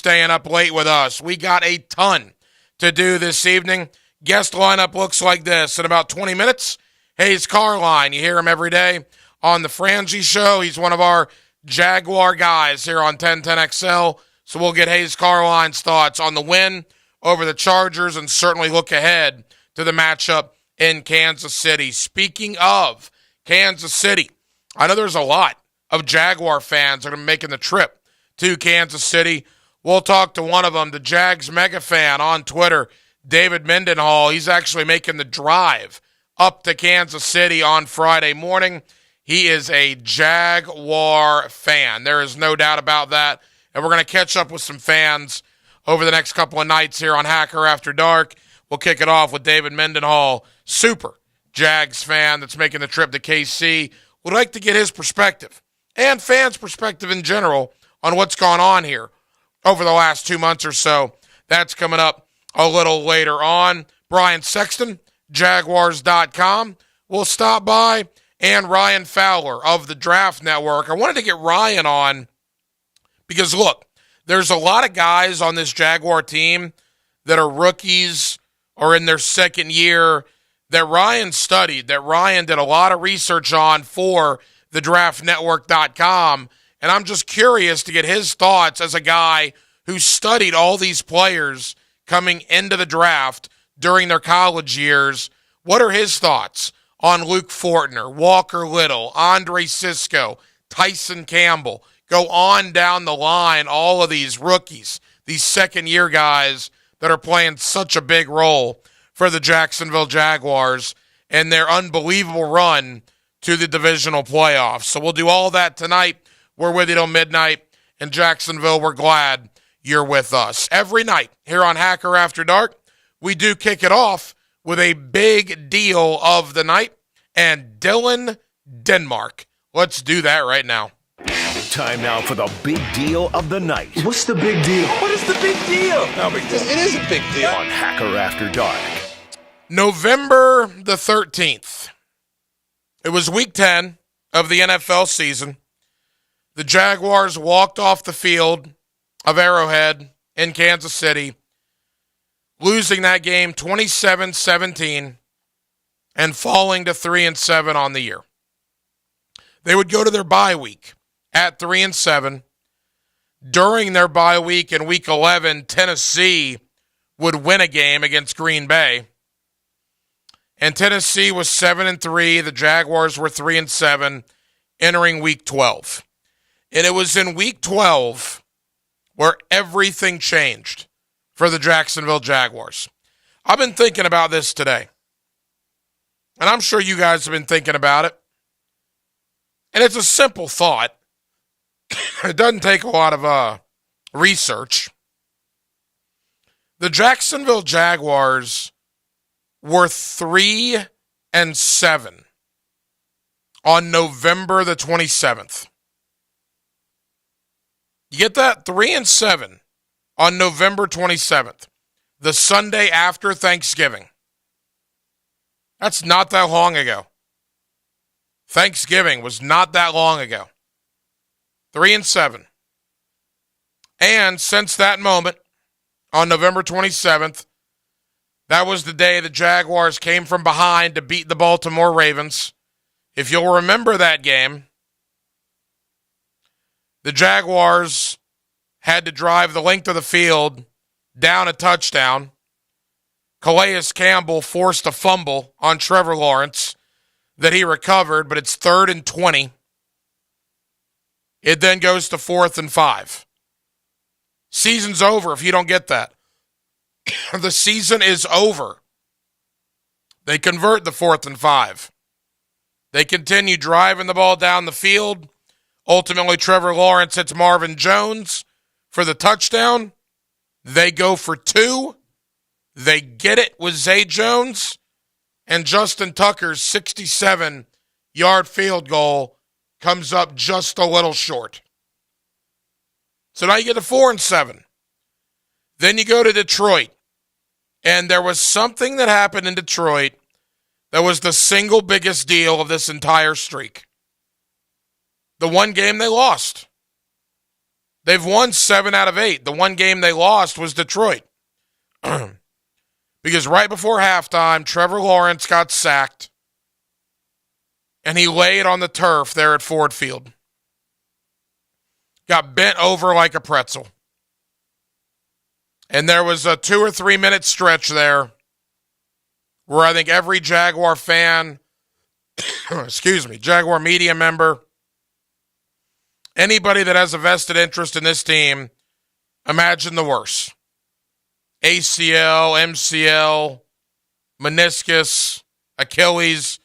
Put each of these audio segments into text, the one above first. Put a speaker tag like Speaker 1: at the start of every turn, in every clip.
Speaker 1: staying up late with us. We got a ton to do this evening. Guest lineup looks like this. In about 20 minutes, Hayes Carline. You hear him every day on the Frangie Show. He's one of our Jaguar guys here on 1010XL. So we'll get Hayes Carline's thoughts on the win over the Chargers and certainly look ahead to the matchup in Kansas City. Speaking of Kansas City, I know there's a lot of Jaguar fans that are making the trip to Kansas City. We'll talk to one of them, the Jags mega fan on Twitter, David Mendenhall. He's actually making the drive up to Kansas City on Friday morning. He is a Jaguar fan. There is no doubt about that. And we're going to catch up with some fans over the next couple of nights here on Hacker After Dark. We'll kick it off with David Mendenhall, super Jags fan that's making the trip to KC. Would like to get his perspective and fans' perspective in general on what's gone on here over the last 2 months or so. That's coming up a little later on. Brian Sexton, Jaguars.com, will stop by, and Ryan Fowler of the Draft Network. I wanted to get Ryan on because, look, there's a lot of guys on this Jaguar team that are rookies or in their second year that Ryan studied, that Ryan did a lot of research on for the draftnetwork.com, and I'm just curious to get his thoughts as a guy who studied all these players coming into the draft during their college years. What are his thoughts on Luke Fortner, Walker Little, Andre Cisco, Tyson Campbell? Go on down the line, all of these rookies, these second-year guys that are playing such a big role for the Jacksonville Jaguars and their unbelievable run to the divisional playoffs. So we'll do all that tonight. We're with you till midnight. In Jacksonville, we're glad you're with us. Every night here on Hacker After Dark, we do kick it off with a big deal of the night and Dylan Denmark. Let's do that right now.
Speaker 2: Time now for the big deal of the night.
Speaker 3: What's the big deal?
Speaker 4: What is the big deal?
Speaker 3: No big deal.
Speaker 4: It is a big deal.
Speaker 2: On Hacker After Dark.
Speaker 1: November the 13th. It was week 10 of the NFL season. The Jaguars walked off the field of Arrowhead in Kansas City, losing that game 27-17 and falling to 3-7 on the year. They would go to their bye week at 3-7. During their bye week in week 11, Tennessee would win a game against Green Bay. And Tennessee was 7-3. The Jaguars were 3-7 entering week 12. And it was in week 12 where everything changed for the Jacksonville Jaguars. I've been thinking about this today. And I'm sure you guys have been thinking about it. And it's a simple thought. It doesn't take a lot of research. The Jacksonville Jaguars were 3-7 on November the 27th. You get that? 3-7 on November 27th, the Sunday after Thanksgiving. That's not that long ago. Thanksgiving was not that long ago. 3-7. And since that moment, on November 27th, that was the day the Jaguars came from behind to beat the Baltimore Ravens. If you'll remember that game, the Jaguars had to drive the length of the field down a touchdown. Calais Campbell forced a fumble on Trevor Lawrence that he recovered, but it's 3rd and 20. It then goes to 4th and 5. Season's over if you don't get that. The season is over. They convert the 4th and 5. They continue driving the ball down the field. Ultimately, Trevor Lawrence hits Marvin Jones for the touchdown. They go for 2. They get it with Zay Jones. And Justin Tucker's 67-yard field goal comes up just a little short. So now you get to 4-7. Then you go to Detroit. And there was something that happened in Detroit that was the single biggest deal of this entire streak. The one game they lost. They've won 7 out of 8. The one game they lost was Detroit. Because right before halftime, Trevor Lawrence got sacked, and he laid on the turf there at Ford Field. Got bent over like a pretzel. And there was a 2 or 3 minute stretch there where I think every Jaguar fan, Jaguar media member, anybody that has a vested interest in this team, imagine the worst. ACL, MCL, meniscus, Achilles,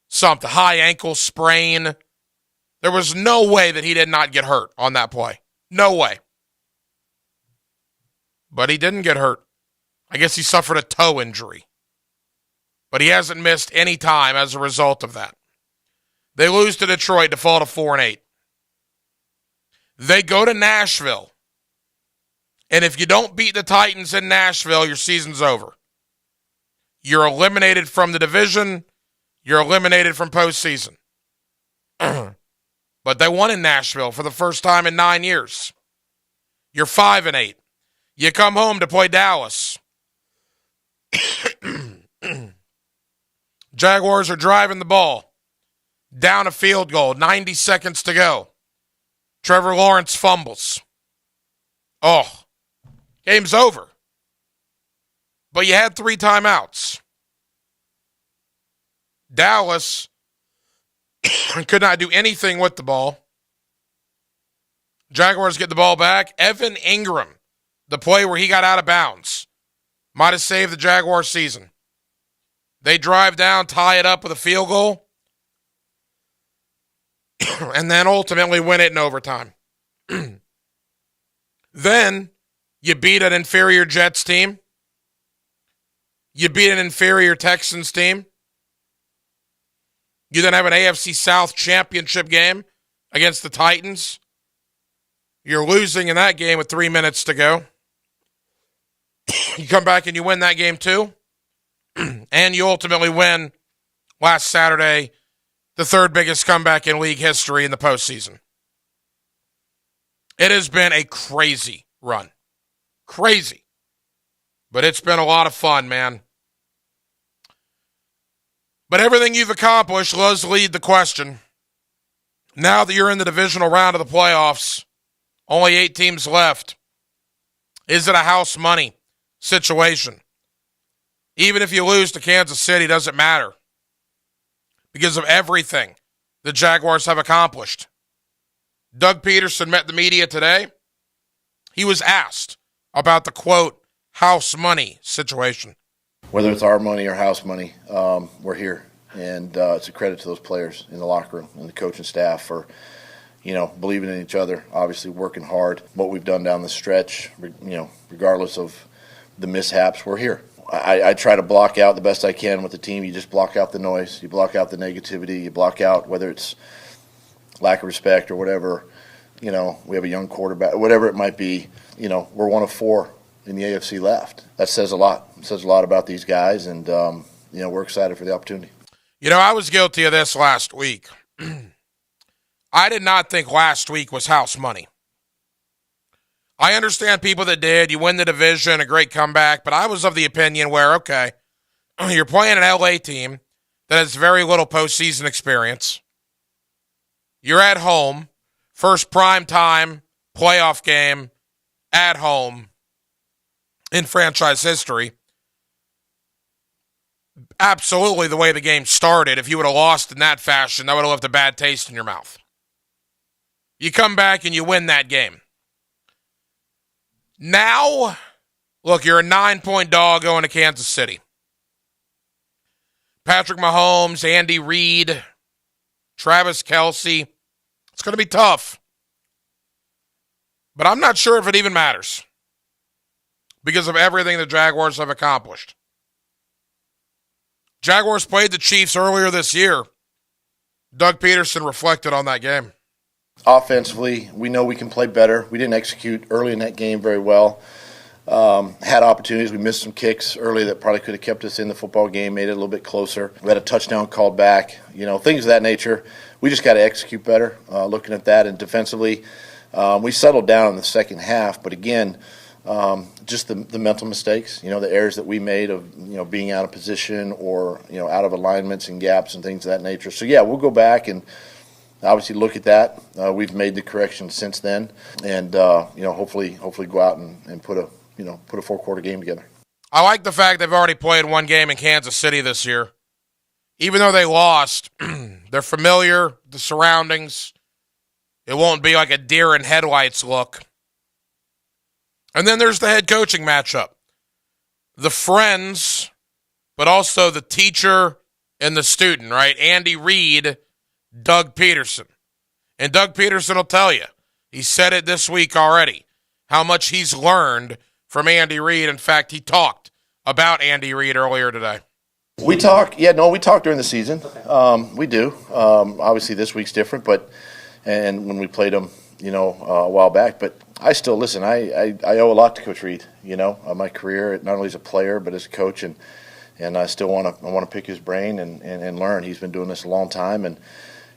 Speaker 1: something, high ankle sprain. There was no way that he did not get hurt on that play. No way. But he didn't get hurt. I guess he suffered a toe injury. But he hasn't missed any time as a result of that. They lose to Detroit to fall to 4-8. They go to Nashville. And if you don't beat the Titans in Nashville, your season's over. You're eliminated from the division. You're eliminated from postseason. But they won in Nashville for the first time in 9 years. You're 5-8. You come home to play Dallas. Jaguars are driving the ball. Down a field goal. 90 seconds to go. Trevor Lawrence fumbles. Oh, game's over. But you had 3 timeouts. Dallas could not do anything with the ball. Jaguars get the ball back. Evan Ingram, the play where he got out of bounds, might have saved the Jaguar season. They drive down, tie it up with a field goal, and then ultimately win it in overtime. Then you beat an inferior Jets team. You beat an inferior Texans team. You then have an AFC South championship game against the Titans. You're losing in that game with 3 minutes to go. You come back and you win that game too. And you ultimately win last Saturday, the 3rd biggest comeback in league history in the postseason. It has been a crazy run. Crazy. But it's been a lot of fun, man. But everything you've accomplished does lead the question. Now that you're in the divisional round of the playoffs, only 8 teams left. Is it a house money situation? Even if you lose to Kansas City, doesn't matter. Because of everything the Jaguars have accomplished. Doug Peterson met the media today. He was asked about the, quote, house money situation.
Speaker 3: Whether it's our money or house money, we're here. And it's a credit to those players in the locker room and the coaching staff for, believing in each other, obviously working hard. What we've done down the stretch, regardless of the mishaps, we're here. I try to block out the best I can with the team. You just block out the noise. You block out the negativity. You block out whether it's lack of respect or whatever. We have a young quarterback, whatever it might be. We're one of 4 in the AFC left. That says a lot. It says a lot about these guys, and, we're excited for the opportunity.
Speaker 1: I was guilty of this last week. I did not think last week was house money. I understand people that did. You win the division, a great comeback, but I was of the opinion where, okay, you're playing an LA team that has very little postseason experience. You're at home, first prime time playoff game at home in franchise history. Absolutely the way the game started. If you would have lost in that fashion, that would have left a bad taste in your mouth. You come back and you win that game. Now, look, you're a 9-point dog going to Kansas City. Patrick Mahomes, Andy Reid, Travis Kelce. It's going to be tough. But I'm not sure if it even matters because of everything the Jaguars have accomplished. Jaguars played the Chiefs earlier this year. Doug Peterson reflected on that game.
Speaker 3: Offensively, we know we can play better. We didn't execute early in that game very well. Had opportunities. We missed some kicks early that probably could have kept us in the football game, made it a little bit closer. We had a touchdown called back, things of that nature. We just got to execute better, looking at that. And defensively, We settled down in the second half, but again, just the mental mistakes, the errors that we made of, being out of position or, out of alignments and gaps and things of that nature. So, yeah, we'll go back and obviously look at that. We've made the correction since then and, hopefully go out and put a four-quarter game together.
Speaker 1: I like the fact they've already played one game in Kansas City this year. Even though they lost, they're familiar, the surroundings. It won't be like a deer in headlights look. And then there's the head coaching matchup. The friends, but also the teacher and the student, right? Andy Reid, Doug Peterson. And Doug Peterson will tell you, he said it this week already, how much he's learned from Andy Reid. In fact, he talked about Andy Reid earlier today.
Speaker 3: We talk during the season. We do. Obviously, this week's different, and when we played them, a while back. But I still listen. I owe a lot to Coach Reid. My career, not only as a player but as a coach, and I still want to pick his brain and learn. He's been doing this a long time, and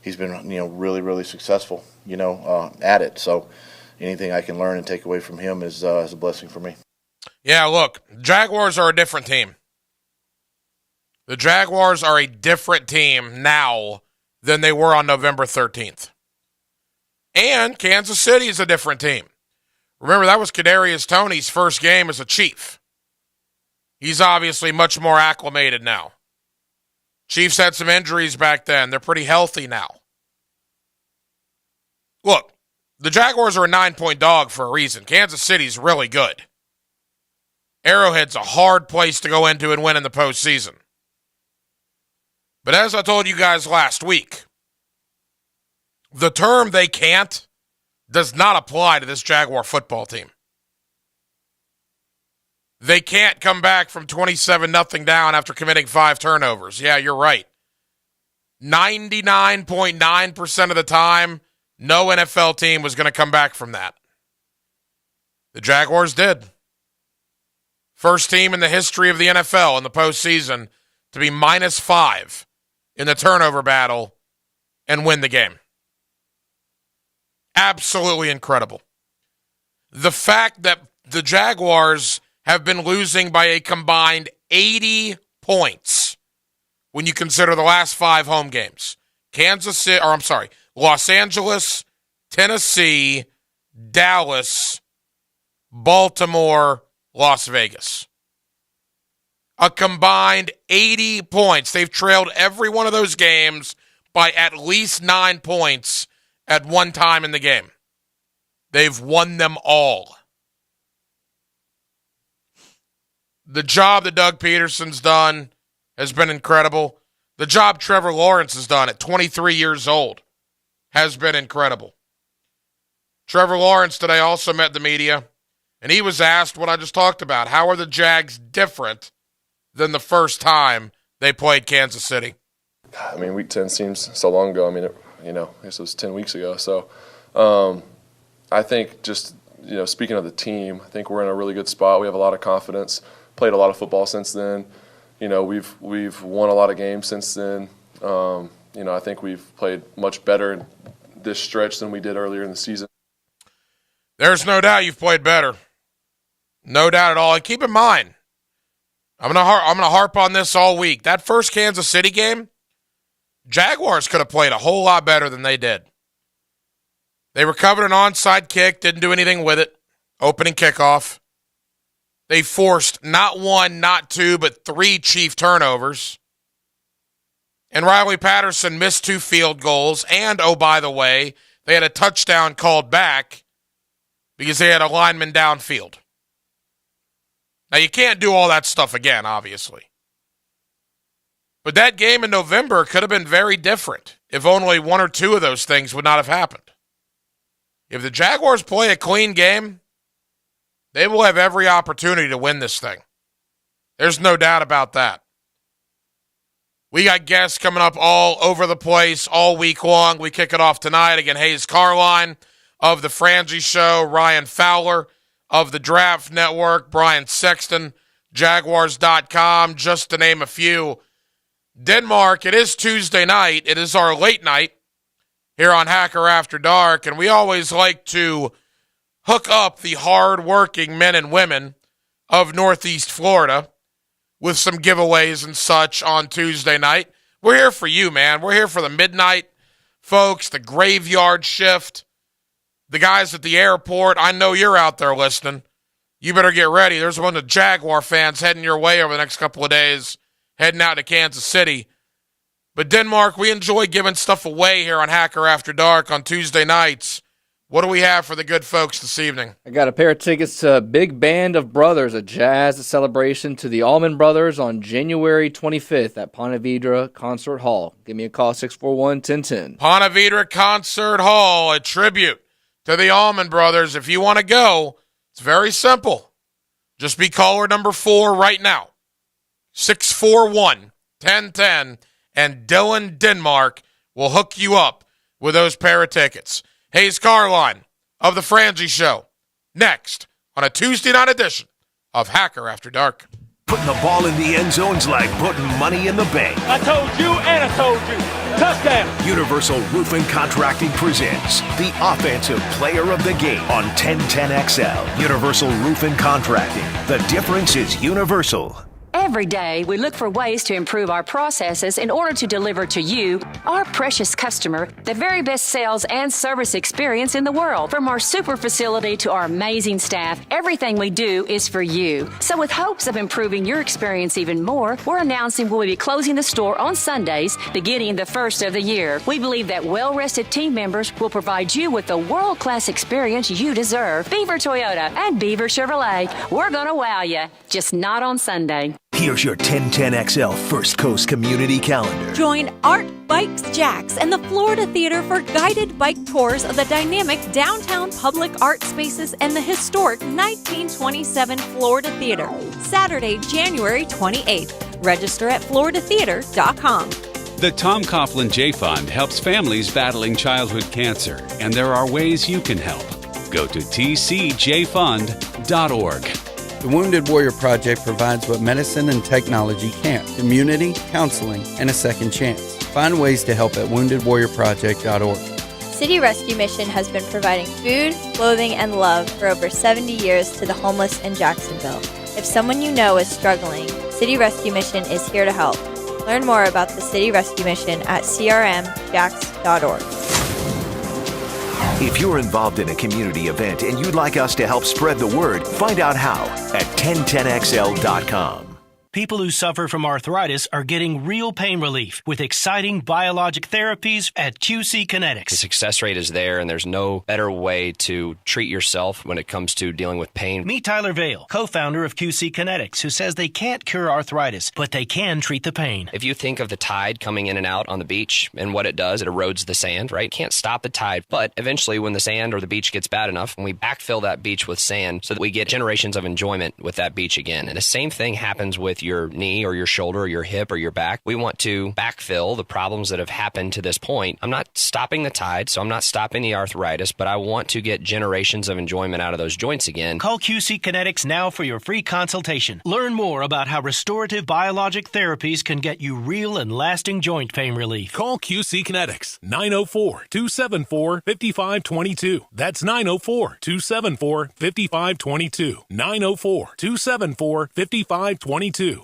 Speaker 3: he's been really really successful at it. So anything I can learn and take away from him is a blessing for me.
Speaker 1: Yeah, look, Jaguars are a different team. The Jaguars are a different team now than they were on November 13th. And Kansas City is a different team. Remember, that was Kadarius Toney's first game as a Chief. He's obviously much more acclimated now. Chiefs had some injuries back then. They're pretty healthy now. Look, the Jaguars are a 9-point dog for a reason. Kansas City's really good. Arrowhead's a hard place to go into and win in the postseason. But as I told you guys last week, the term "they can't" does not apply to this Jaguar football team. They can't come back from 27-0 down after committing 5 turnovers. Yeah, you're right. 99.9% of the time, no NFL team was going to come back from that. The Jaguars did. First team in the history of the NFL in the postseason to be -5 in the turnover battle and win the game. Absolutely incredible. The fact that the Jaguars have been losing by a combined 80 points when you consider the last 5 home games. Los Angeles, Tennessee, Dallas, Baltimore, Las Vegas. A combined 80 points. They've trailed every one of those games by at least 9 points at one time in the game. They've won them all. The job that Doug Peterson's done has been incredible. The job Trevor Lawrence has done at 23 years old has been incredible. Trevor Lawrence today also met the media, and he was asked what I just talked about. How are the Jags different than the first time they played Kansas City?
Speaker 5: I mean, Week 10 seems so long ago. I mean, I guess it was 10 weeks ago. So I think just, speaking of the team, I think we're in a really good spot. We have a lot of confidence, played a lot of football since then. We've won a lot of games since then. I think we've played much better this stretch than we did earlier in the season.
Speaker 1: There's no doubt you've played better. No doubt at all. And keep in mind, I'm gonna harp on this all week. That first Kansas City game, Jaguars could have played a whole lot better than they did. They recovered an onside kick, didn't do anything with it. Opening kickoff. They forced not 1, not 2, but 3 Chief turnovers. And Riley Patterson missed 2 field goals. And, oh, by the way, they had a touchdown called back because they had a lineman downfield. Now, you can't do all that stuff again, obviously. But that game in November could have been very different if only 1 or 2 of those things would not have happened. If the Jaguars play a clean game, they will have every opportunity to win this thing. There's no doubt about that. We got guests coming up all over the place all week long. We kick it off tonight. Again, Hayes Carline of The Frangie Show, Ryan Fowler of the Draft Network, Brian Sexton, Jaguars.com, just to name a few. Denmark, it is Tuesday night. It is our late night. here on Hacker After Dark, and we always like to hook up the hard-working men and women of Northeast Florida with some giveaways and such on Tuesday night. We're here for you, man. We're here for the midnight folks, the graveyard shift, the guys at the airport. I know you're out there listening. You better get ready. There's a bunch of Jaguar fans heading your way over the next couple of days, heading out to Kansas City. But Denmark, we enjoy giving stuff away here on Hacker After Dark on Tuesday nights. What do we have for the good folks this evening?
Speaker 6: I got a pair of tickets to Big Band of Brothers, a jazz celebration to the Allman Brothers on January 25th at Ponte Vedra Concert Hall. Give me a call, 641-1010.
Speaker 1: Ponte Vedra Concert Hall, a tribute to the Allman Brothers. If you want to go, it's very simple. Just be caller number 4 right now. 641-1010, and Dylan Denmark will hook you up with those pair of tickets. Hayes Carline of The Frangie Show, next on a Tuesday night edition of Hacker After Dark.
Speaker 2: Putting the ball in the end zone's like putting money in the bank.
Speaker 4: I told you and I told you. Touchdown.
Speaker 2: Universal Roofing Contracting presents the Offensive Player of the Game on 1010XL. Universal Roofing Contracting. The difference is universal.
Speaker 7: Every day, we look for ways to improve our processes in order to deliver to you, our precious customer, the very best sales and service experience in the world. From our super facility to our amazing staff, everything we do is for you. So with hopes of improving your experience even more, we're announcing we'll be closing the store on Sundays, beginning the first of the year. We believe that well-rested team members will provide you with the world-class experience you deserve. Beaver Toyota and Beaver Chevrolet, we're going to wow you, just not on Sunday.
Speaker 2: Here's your 1010XL First Coast Community Calendar.
Speaker 8: Join Art Bikes Jax and the Florida Theater for guided bike tours of the dynamic downtown public art spaces and the historic 1927 Florida Theater, Saturday, January 28th. Register at floridatheater.com.
Speaker 9: The Tom Coughlin J Fund helps families battling childhood cancer, and there are ways you can help. Go to tcjfund.org.
Speaker 10: The Wounded Warrior Project provides what medicine and technology can't: community, counseling, and a second chance. Find ways to help at woundedwarriorproject.org.
Speaker 11: City Rescue Mission has been providing food, clothing, and love for over 70 years to the homeless in Jacksonville. If someone you know is struggling, City Rescue Mission is here to help. Learn more about the City Rescue Mission at crmjax.org.
Speaker 2: If you're involved in a community event and you'd like us to help spread the word, find out how at 1010XL.com.
Speaker 12: People who suffer from arthritis are getting real pain relief with exciting biologic therapies at QC Kinetics.
Speaker 13: The success rate is there, and there's no better way to treat yourself when it comes to dealing with pain.
Speaker 12: Meet Tyler Vale, co-founder of QC Kinetics, who says they can't cure arthritis, but they can treat the pain.
Speaker 13: If you think of the tide coming in and out on the beach and what it does, it erodes the sand, right? Can't stop the tide, but eventually when the sand or the beach gets bad enough, we backfill that beach with sand so that we get generations of enjoyment with that beach again. And the same thing happens with your knee or your shoulder or your hip or your back. We want to backfill the problems that have happened to this point. I'm not stopping the tide, so I'm not stopping the arthritis, but I want to get generations of enjoyment out of those joints again.
Speaker 12: Call QC Kinetics now for your free consultation. Learn more about how restorative biologic therapies can get you real and lasting joint pain relief.
Speaker 14: Call QC Kinetics, 904-274-5522. That's 904-274-5522. 904-274-5522.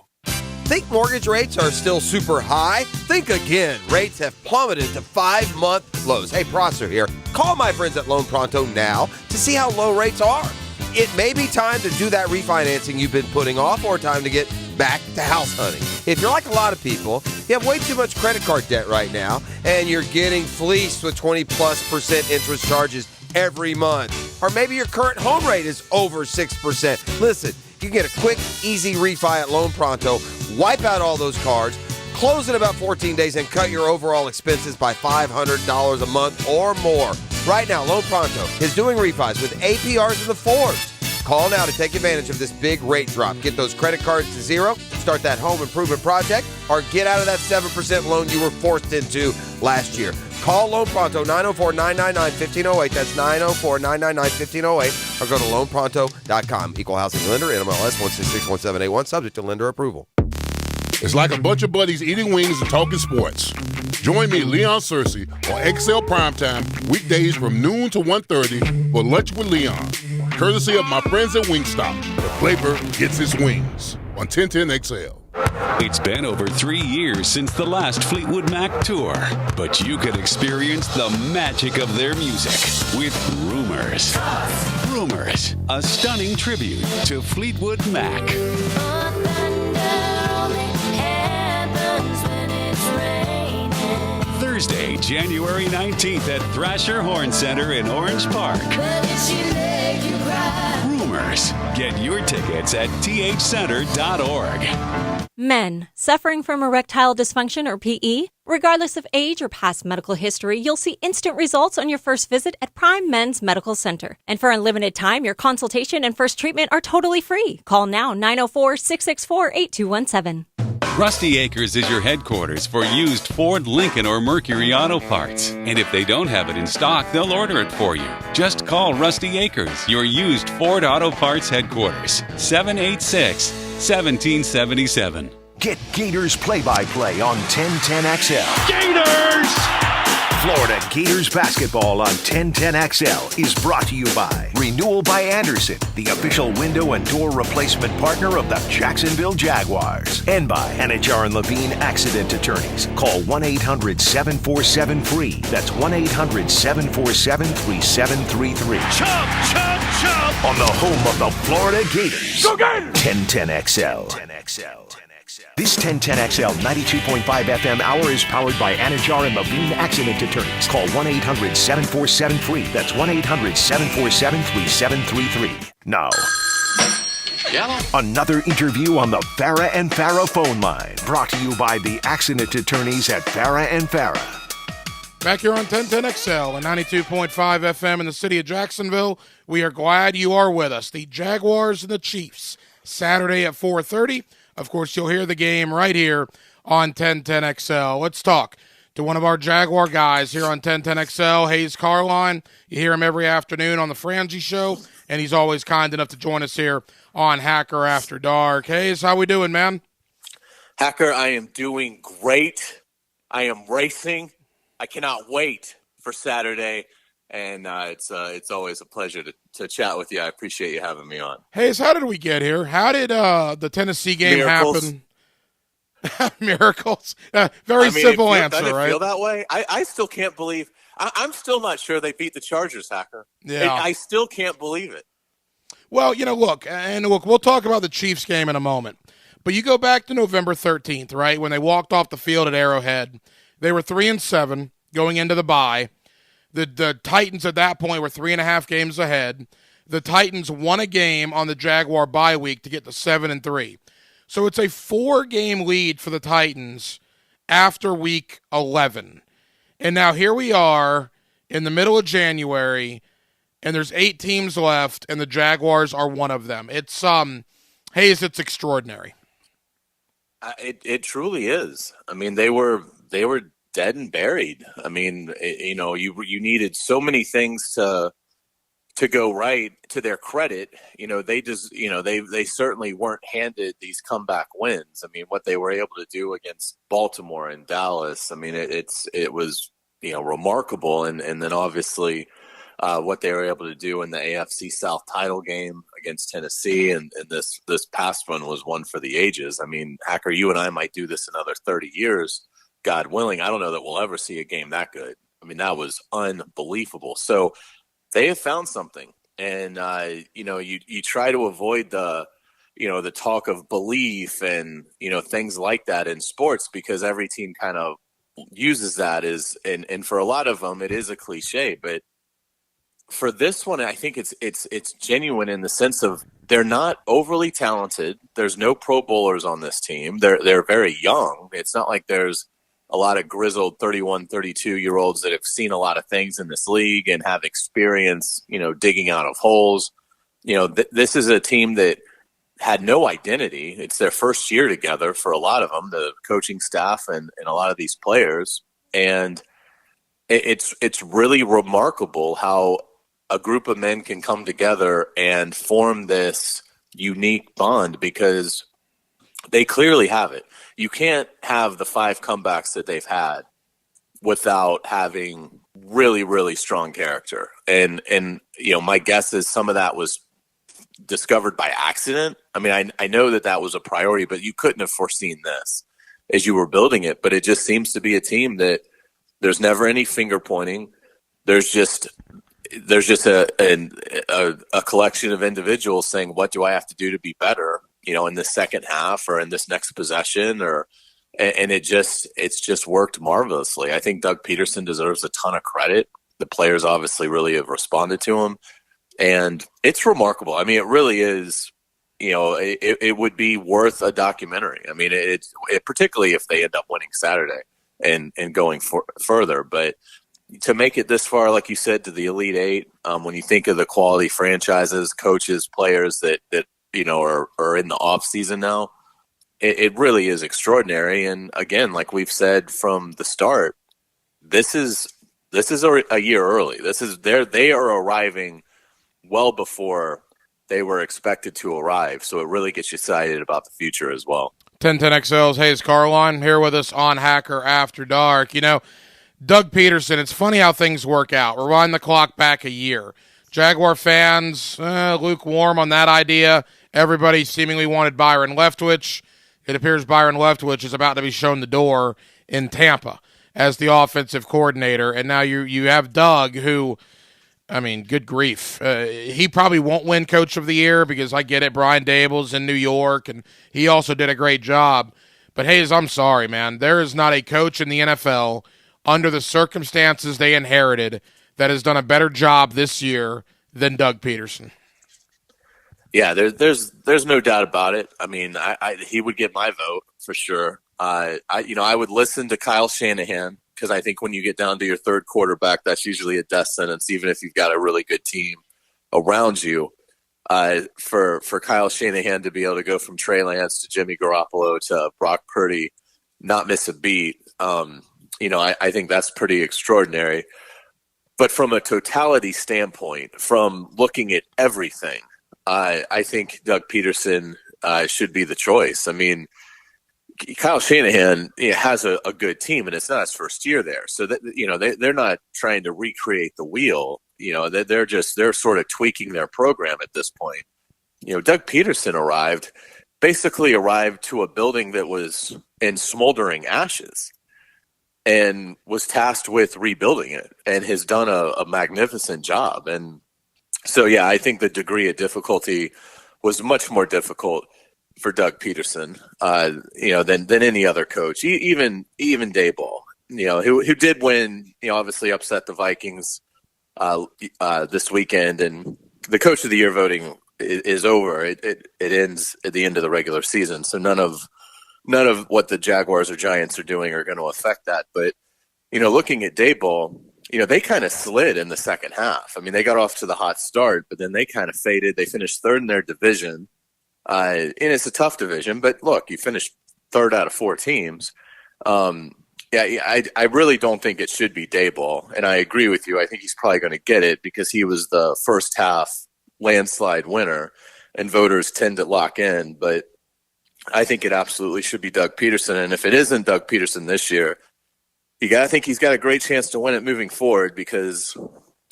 Speaker 15: Think mortgage rates are still super high? Think again. Rates have plummeted to 5-month lows. Hey, Prosser here. Call my friends at Loan Pronto now to see how low rates are. It may be time to do that refinancing you've been putting off, or time to get back to house hunting. If you're like a lot of people, you have way too much credit card debt right now, and you're getting fleeced with 20+% interest charges every month. Or maybe your current home rate is over 6%. Listen, you can get a quick, easy refi at Loan Pronto, wipe out all those cards, close in about 14 days, and cut your overall expenses by $500 a month or more. Right now, Loan Pronto is doing refis with APRs in the 4s. Call now to take advantage of this big rate drop. Get those credit cards to zero, start that home improvement project, or get out of that 7% loan you were forced into last year. Call Loan Pronto, 904-999-1508. That's 904-999-1508. Or go to loanpronto.com. Equal housing lender, NMLS 1661781, subject to lender approval.
Speaker 16: It's like a bunch of buddies eating wings and talking sports. Join me, Leon Searcy, on XL Primetime, weekdays from noon to 1:30 for Lunch with Leon, courtesy of my friends at Wingstop. The flavor gets its wings on 1010XL.
Speaker 9: It's been over 3 years since the last Fleetwood Mac tour, but you can experience the magic of their music with Rumors. Rumors, a stunning tribute to Fleetwood Mac. Thursday, January 19th at Thrasher Horn Center in Orange Park. Rumors. Get your tickets at thcenter.org.
Speaker 8: Men suffering from erectile dysfunction or PE, regardless of age or past medical history, you'll see instant results on your first visit at Prime Men's Medical Center. And for unlimited time, your consultation and first treatment are totally free. Call now 904-664-8217.
Speaker 9: Rusty Acres is your headquarters for used Ford, Lincoln, or Mercury auto parts. And if they don't have it in stock, they'll order it for you. Just call Rusty Acres, your used Ford auto parts headquarters. 786-1777.
Speaker 2: Get Gators play-by-play on 1010XL.
Speaker 4: Gators!
Speaker 2: Florida Gators basketball on 1010XL is brought to you by Renewal by Anderson, the official window and door replacement partner of the Jacksonville Jaguars. And by Anajar and Levine Accident Attorneys. Call 1-800-747-FREE. That's 1-800-747-3733.
Speaker 4: Chop, chop, chop!
Speaker 2: On the home of the Florida Gators.
Speaker 4: Go Gators!
Speaker 2: 1010XL. 1010XL. This 1010XL 92.5 FM hour is powered by Anajar and Levine Accident Attorneys. Call 1-800-747-FREE. That's 1-800-747-3733. Now, another interview on the Farah and Farah phone line. Brought to you by the Accident Attorneys at Farah and Farah.
Speaker 1: Back here on 1010XL and 92.5 FM in the city of Jacksonville. We are glad you are with us. The Jaguars and the Chiefs, Saturday at 4:30. Of course, you'll hear the game right here on 1010XL. Let's talk to one of our Jaguar guys here on 1010XL, Hayes Carline. You hear him every afternoon on the Frangie Show, and he's always kind enough to join us here on Hacker After Dark. Hayes, how we doing, man?
Speaker 17: Hacker, I am doing great. I am racing. I cannot wait for Saturday. And it's always a pleasure to chat with you. I appreciate you having me on.
Speaker 1: Hayes, how did we get here? How did the Tennessee game happen? Miracles. Very simple answer,
Speaker 17: doesn't
Speaker 1: right?
Speaker 17: Feel that way? I still can't believe. I'm still not sure they beat the Chargers, Hacker.
Speaker 1: Yeah.
Speaker 17: I still can't believe it.
Speaker 1: Well, look, we'll talk about the Chiefs game in a moment. But you go back to November 13th, right, when they walked off the field at Arrowhead. They were 3-7 going into the bye. The Titans at that point were 3.5 games ahead. The Titans won a game on the Jaguar bye week to get to 7-3. So it's a 4-game lead for the Titans after week 11. And now here we are in the middle of January, and there's 8 teams left, and the Jaguars are one of them. It's Hayes, it's extraordinary.
Speaker 17: It truly is. I mean, they were dead and buried. I mean, you needed so many things to go right. To their credit, they certainly weren't handed these comeback wins. I mean, what they were able to do against Baltimore and Dallas, I mean, it was remarkable. And then obviously what they were able to do in the AFC South title game against Tennessee, and this past one was one for the ages. I mean, Hacker, you and I might do this another 30 years. God willing, I don't know that we'll ever see a game that good. I mean, that was unbelievable. So they have found something. And, you try to avoid the talk of belief and, things like that in sports, because every team kind of uses that and for a lot of them, it is a cliche. But for this one, I think it's genuine in the sense of they're not overly talented. There's no Pro Bowlers on this team. They're very young. It's not like there's a lot of grizzled 31, 32-year-olds that have seen a lot of things in this league and have experience, digging out of holes. This is a team that had no identity. It's their first year together for a lot of them, the coaching staff and a lot of these players. And it's really remarkable how a group of men can come together and form this unique bond, because they clearly have it. You can't have the 5 comebacks that they've had without having really, really strong character. And my guess is some of that was discovered by accident. I mean, I know that was a priority, but you couldn't have foreseen this as you were building it. But it just seems to be a team that there's never any finger pointing. There's just a collection of individuals saying, what do I have to do to be better, in the second half or in this next possession, and it's just worked marvelously. I think Doug Peterson deserves a ton of credit. The players obviously really have responded to him, and it's remarkable. I mean, it really is, it would be worth a documentary. I mean, it particularly if they end up winning Saturday and going further, but to make it this far, like you said, to the Elite Eight, when you think of the quality franchises, coaches, players that are in the off season now, it really is extraordinary. And again, like we've said from the start, this is a year early. They are arriving well before they were expected to arrive. So it really gets you excited about the future as well.
Speaker 1: 1010XL's Hayes Carline here with us on Hacker After Dark. Doug Peterson, it's funny how things work out. Rewind the clock back a year. Jaguar fans, lukewarm on that idea. Everybody seemingly wanted Byron Leftwich. It appears Byron Leftwich is about to be shown the door in Tampa as the offensive coordinator. And now you have Doug, who, I mean, good grief. He probably won't win Coach of the Year because I get it. Brian Daboll's in New York, and he also did a great job. But, Hayes, I'm sorry, man. There is not a coach in the NFL under the circumstances they inherited that has done a better job this year than Doug Peterson.
Speaker 17: Yeah, there's no doubt about it. I mean, he would get my vote for sure. I would listen to Kyle Shanahan because I think when you get down to your third quarterback, that's usually a death sentence, even if you've got a really good team around you. For Kyle Shanahan to be able to go from Trey Lance to Jimmy Garoppolo to Brock Purdy, not miss a beat, I think that's pretty extraordinary. But from a totality standpoint, from looking at everything, I think Doug Peterson should be the choice. I mean, Kyle Shanahan has a good team, and it's not his first year there. So that, they're not trying to recreate the wheel. They're sort of tweaking their program at this point. Doug Peterson arrived to a building that was in smoldering ashes and was tasked with rebuilding it and has done a magnificent job. And so, yeah, I think the degree of difficulty was much more difficult for Doug Peterson, than any other coach, even Daboll, who did win, obviously upset the Vikings this weekend, and the Coach of the Year voting is over. It ends at the end of the regular season, so none of what the Jaguars or Giants are doing are going to affect that. But looking at Daboll, they kind of slid in the second half. I mean, they got off to the hot start, but then they kind of faded. They finished third in their division. And it's a tough division, but look, you finished third out of 4 teams. I really don't think it should be Daboll, and I agree with you. I think he's probably going to get it because he was the first half landslide winner, and voters tend to lock in. But I think it absolutely should be Doug Peterson, and if it isn't Doug Peterson this year, I think he's got a great chance to win it moving forward because,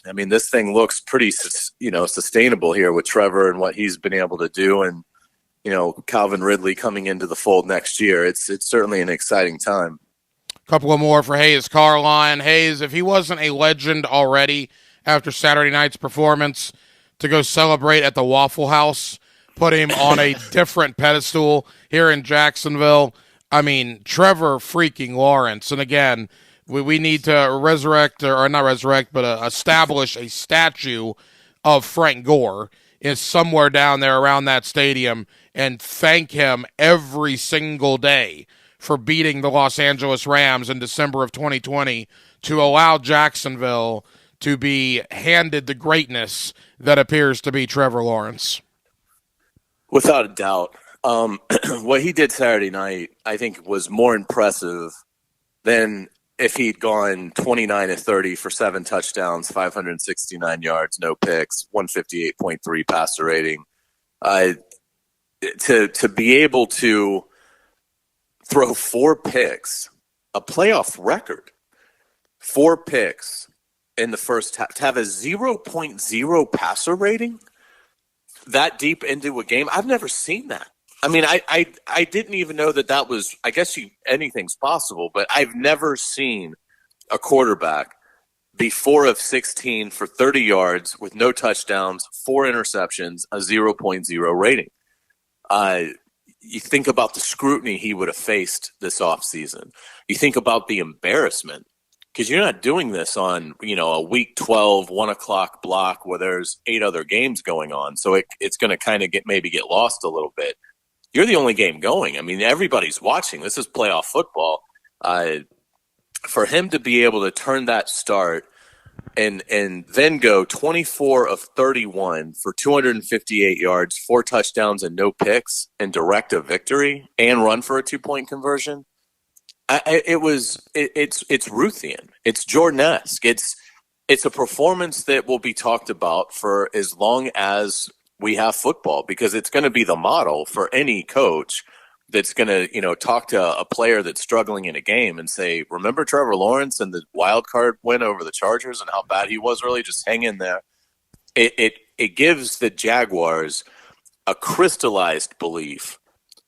Speaker 17: I mean, this thing looks pretty, sustainable here with Trevor and what he's been able to do, and Calvin Ridley coming into the fold next year. It's certainly an exciting time.
Speaker 1: Couple of more for Hayes Carline. Hayes, if he wasn't a legend already after Saturday night's performance, to go celebrate at the Waffle House, put him on a different pedestal here in Jacksonville. I mean, Trevor freaking Lawrence. And again, we need to establish a statue of Frank Gore is somewhere down there around that stadium and thank him every single day for beating the Los Angeles Rams in December of 2020 to allow Jacksonville to be handed the greatness that appears to be Trevor Lawrence.
Speaker 17: Without a doubt. What he did Saturday night, I think, was more impressive than if he'd gone 29-30 for 7 touchdowns, 569 yards, no picks, 158.3 passer rating. To be able to throw 4 picks, a playoff record, 4 picks in the first half, to have a 0.0 passer rating that deep into a game. I've never seen that. I mean, I didn't even know that was, I guess anything's possible, but I've never seen a quarterback be 4 of 16 for 30 yards with no touchdowns, 4 interceptions, a 0.0 rating. You think about the scrutiny he would have faced this offseason. You think about the embarrassment, because you're not doing this on, a week 12, 1 o'clock block where there's 8 other games going on. So it's going to kind of maybe get lost a little bit. You're the only game going. I mean, everybody's watching. This is playoff football. For him to be able to turn that start and then go 24 of 31 for 258 yards, 4 touchdowns and no picks, and direct a victory and run for a 2-point conversion, it's Ruthian. It's Jordan-esque. It's a performance that will be talked about for as long as we have football, because it's going to be the model for any coach that's going to, talk to a player that's struggling in a game and say, remember Trevor Lawrence and the wild card win over the Chargers and how bad he was? Really, just hang in there. It gives the Jaguars a crystallized belief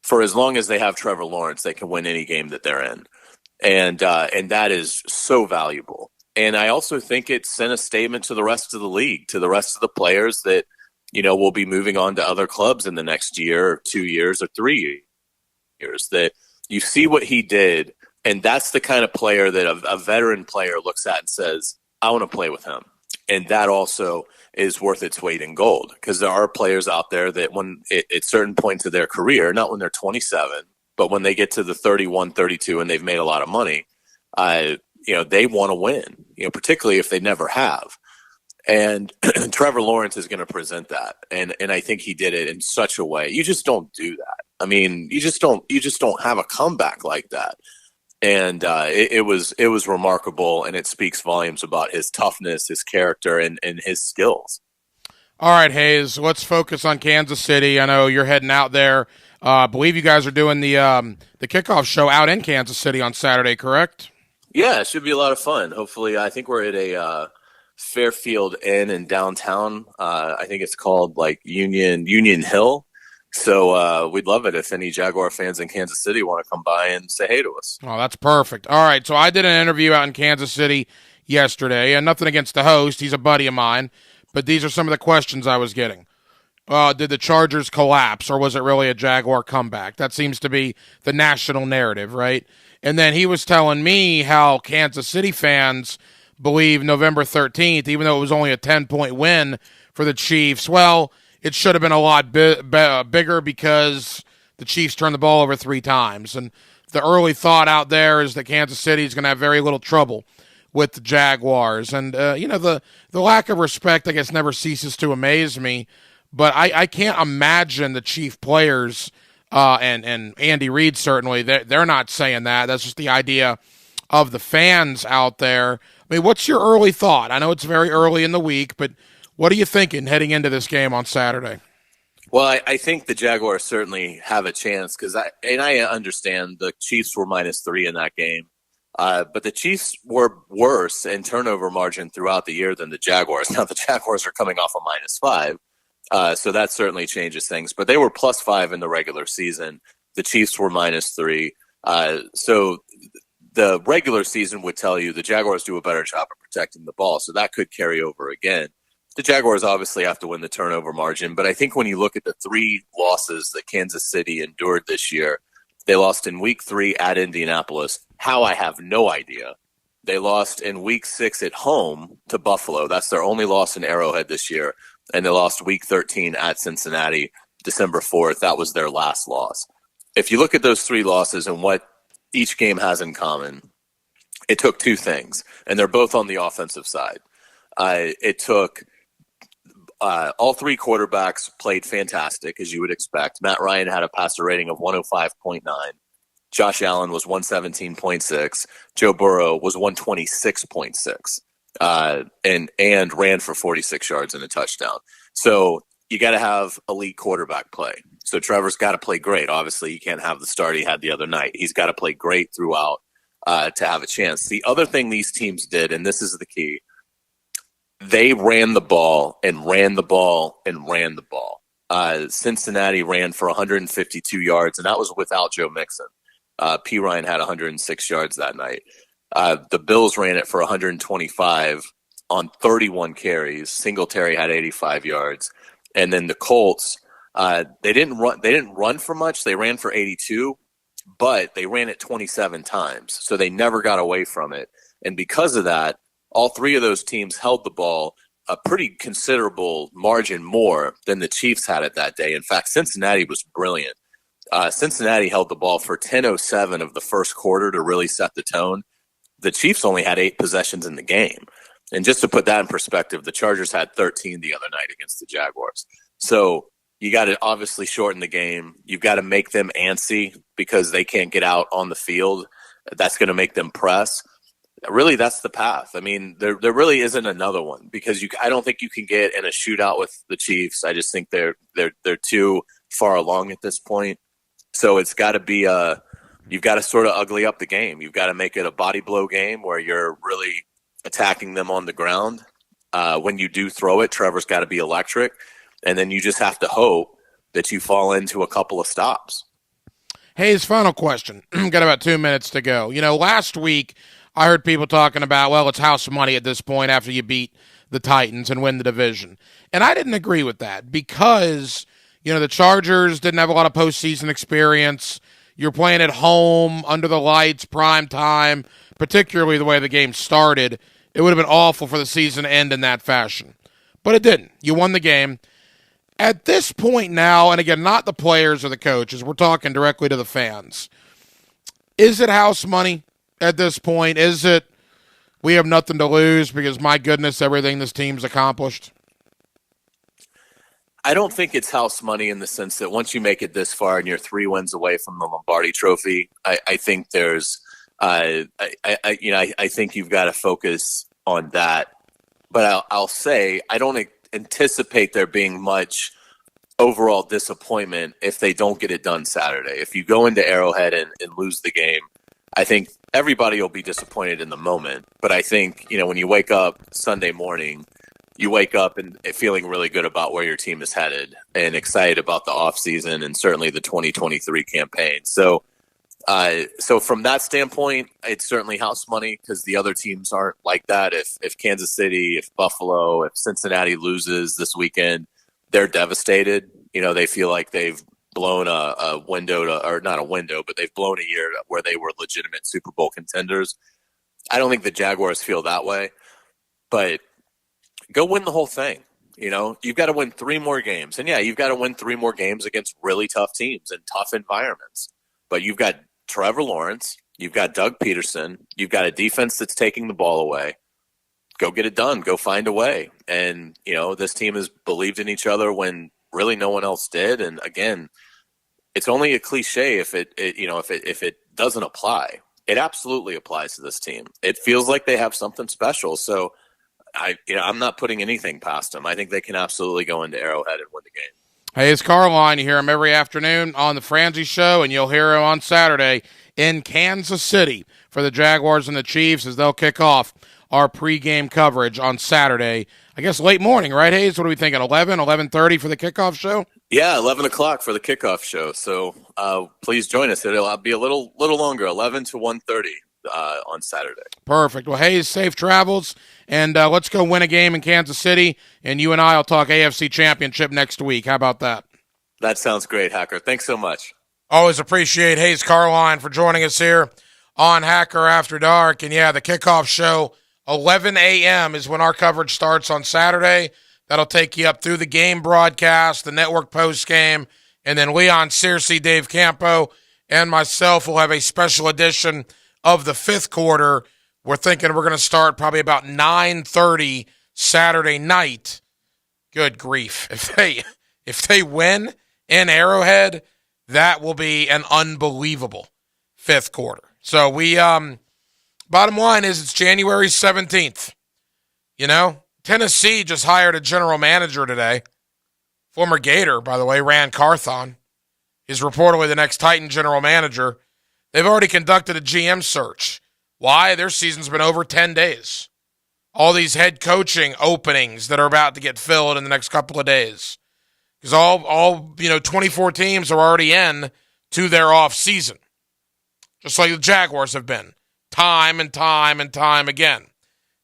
Speaker 17: for as long as they have Trevor Lawrence, they can win any game that they're in. And that is so valuable. And I also think it sent a statement to the rest of the league, to the rest of the players that, will be moving on to other clubs in the next year, or 2 years, or 3 years, that you see what he did. And that's the kind of player that a veteran player looks at and says, I want to play with him. And that also is worth its weight in gold, because there are players out there that when at certain points of their career, not when they're 27, but when they get to the 31, 32 and they've made a lot of money, they want to win, particularly if they never have. And Trevor Lawrence is going to present that. And I think he did it in such a way. You just don't do that. I mean, you just don't have a comeback like that. And it was remarkable, and it speaks volumes about his toughness, his character, and his skills.
Speaker 1: All right, Hayes, let's focus on Kansas City. I know you're heading out there. I believe you guys are doing the kickoff show out in Kansas City on Saturday, correct?
Speaker 17: Yeah, it should be a lot of fun. Hopefully, I think we're at a Fairfield Inn in downtown. I think it's called like Union Hill. So we'd love it if any Jaguar fans in Kansas City want to come by and say hey to us.
Speaker 1: Oh, that's perfect. All right, so I did an interview out in Kansas City yesterday, and nothing against the host. He's a buddy of mine, but these are some of the questions I was getting. Did the Chargers collapse, or was it really a Jaguar comeback? That seems to be the national narrative, right? And then he was telling me how Kansas City fans believe November 13th, even though it was only a 10-point win for the Chiefs, well, it should have been a lot bigger because the Chiefs turned the ball over 3 times. And the early thought out there is that Kansas City is going to have very little trouble with the Jaguars. And, the lack of respect, I guess, never ceases to amaze me. But I can't imagine the Chief players and Andy Reid, certainly, they're not saying that. That's just the idea of the fans out there. I mean, what's your early thought? I know it's very early in the week, but what are you thinking heading into this game on Saturday?
Speaker 17: Well, I think the Jaguars certainly have a chance, because I understand the Chiefs were -3 in that game, but the Chiefs were worse in turnover margin throughout the year than the Jaguars. Now, the Jaguars are coming off a -5, so that certainly changes things. But they were +5 in the regular season. The Chiefs were -3. So the regular season would tell you the Jaguars do a better job of protecting the ball, so that could carry over again. The Jaguars obviously have to win the turnover margin, but I think when you look at the 3 losses that Kansas City endured this year, they lost in Week 3 at Indianapolis. How, I have no idea. They lost in Week 6 at home to Buffalo. That's their only loss in Arrowhead this year. And they lost Week 13 at Cincinnati, December 4th. That was their last loss. If you look at those 3 losses and what each game has in common, it took 2 things, and they're both on the offensive side. It took all 3 quarterbacks played fantastic, as you would expect. Matt Ryan had a passer rating of 105.9. Josh Allen was 117.6. Joe Burrow was 126.6, and ran for 46 yards and a touchdown. So you got to have elite quarterback play. So Trevor's got to play great. Obviously, he can't have the start he had the other night. He's got to play great throughout to have a chance. The other thing these teams did, and this is the key, they ran the ball and ran the ball and ran the ball. Cincinnati ran for 152 yards, and that was without Joe Mixon. P. Ryan had 106 yards that night. The Bills ran it for 125 on 31 carries. Singletary had 85 yards. And then the Colts, they didn't run for much. They ran for 82, but they ran it 27 times. So they never got away from it. And because of that, all three of those teams held the ball a pretty considerable margin more than the Chiefs had it that day. In fact, Cincinnati was brilliant. Cincinnati held the ball for 10:07 of the first quarter to really set the tone. The Chiefs only had 8 possessions in the game. And just to put that in perspective, the Chargers had 13 the other night against the Jaguars. So you got to obviously shorten the game. You've got to make them antsy because they can't get out on the field. That's going to make them press. Really, that's the path. I mean, there really isn't another one because I don't think you can get in a shootout with the Chiefs. I just think they're too far along at this point. So it's got to be you've got to sort of ugly up the game. You've got to make it a body blow game where you're really attacking them on the ground. When you do throw it, Trevor's got to be electric, and then you just have to hope that you fall into a couple of stops.
Speaker 1: Hey, his final question. Got about 2 minutes to go. Last week I heard people talking about, well, it's house money at this point after you beat the Titans and win the division. And I didn't agree with that because, the Chargers didn't have a lot of postseason experience. You're playing at home, under the lights, prime time, particularly the way the game started. It would have been awful for the season to end in that fashion. But it didn't. You won the game. At this point now, and again, not the players or the coaches, we're talking directly to the fans. Is it house money at this point? Is it we have nothing to lose because, my goodness, everything this team's accomplished?
Speaker 17: I don't think it's house money in the sense that once you make it this far and you're 3 wins away from the Lombardi Trophy, I think there's, I think you've got to focus on that. But I'll say I don't anticipate there being much overall disappointment if they don't get it done Saturday. If you go into Arrowhead and lose the game, I think everybody will be disappointed in the moment. But I think, when you wake up Sunday morning, you wake up and feeling really good about where your team is headed and excited about the offseason and certainly the 2023 campaign. So from that standpoint, it's certainly house money because the other teams aren't like that. If Kansas City, if Buffalo, if Cincinnati loses this weekend, they're devastated. They feel like they've blown a window or not a window, but they've blown a year where they were legitimate Super Bowl contenders. I don't think the Jaguars feel that way, but go win the whole thing. You've got to win 3 more games. And yeah, you've got to win 3 more games against really tough teams and tough environments. But you've got Trevor Lawrence, you've got Doug Peterson, you've got a defense that's taking the ball away. Go get it done. Go find a way. And, this team has believed in each other when really no one else did. And again, it's only a cliche if it doesn't apply. It absolutely applies to this team. It feels like they have something special. So I'm not putting anything past them. I think they can absolutely go into Arrowhead and win the game.
Speaker 1: Hey, it's Carline. You hear him every afternoon on the Franzi Show, and you'll hear him on Saturday in Kansas City for the Jaguars and the Chiefs as they'll kick off our pregame coverage on Saturday. I guess late morning, right, Hayes? What are we thinking, 11:30 for the kickoff show?
Speaker 17: Yeah, 11 o'clock for the kickoff show. So please join us. It'll be a little longer, 11 to 1:30 on Saturday.
Speaker 1: Perfect. Well, Hayes, safe travels, and let's go win a game in Kansas City, and you and I will talk AFC Championship next week. How about that?
Speaker 17: That sounds great, Hacker. Thanks so much.
Speaker 1: Always appreciate Hayes Carline for joining us here on Hacker After Dark. And, yeah, the kickoff show, 11 a.m. is when our coverage starts on Saturday. That'll take you up through the game broadcast, the network postgame, and then Leon Searcy, Dave Campo, and myself will have a special edition of the 5th quarter. We're thinking we're going to start probably about 9:30 Saturday night. Good grief. If they win in Arrowhead, that will be an unbelievable 5th quarter. So we bottom line is it's January 17th. Tennessee just hired a general manager today. Former Gator, by the way, Rand Carthon. is reportedly the next Titan general manager. They've already conducted a GM search. Why? Their season's been over 10 days. All these head coaching openings that are about to get filled in the next couple of days. Because all 24 teams are already in to their off season. Just like the Jaguars have been. Time and time and time again.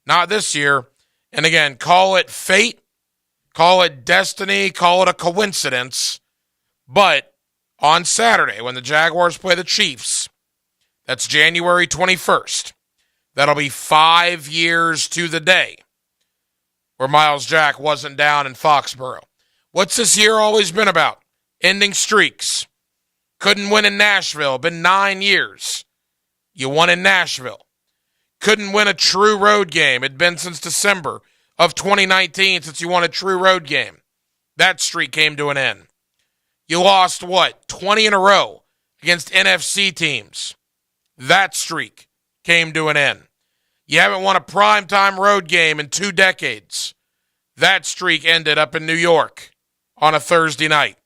Speaker 1: Not this year. And again, call it fate, call it destiny, call it a coincidence. But on Saturday, when the Jaguars play the Chiefs, that's January 21st, that'll be 5 years to the day where Myles Jack wasn't down in Foxborough. What's this year always been about? Ending streaks. Couldn't win in Nashville. Been 9 years. You won in Nashville. Couldn't win a true road game. It'd been since December of 2019 since you won a true road game. That streak came to an end. You lost, 20 in a row against NFC teams. That streak came to an end. You haven't won a primetime road game in 2 decades. That streak ended up in New York on a Thursday night.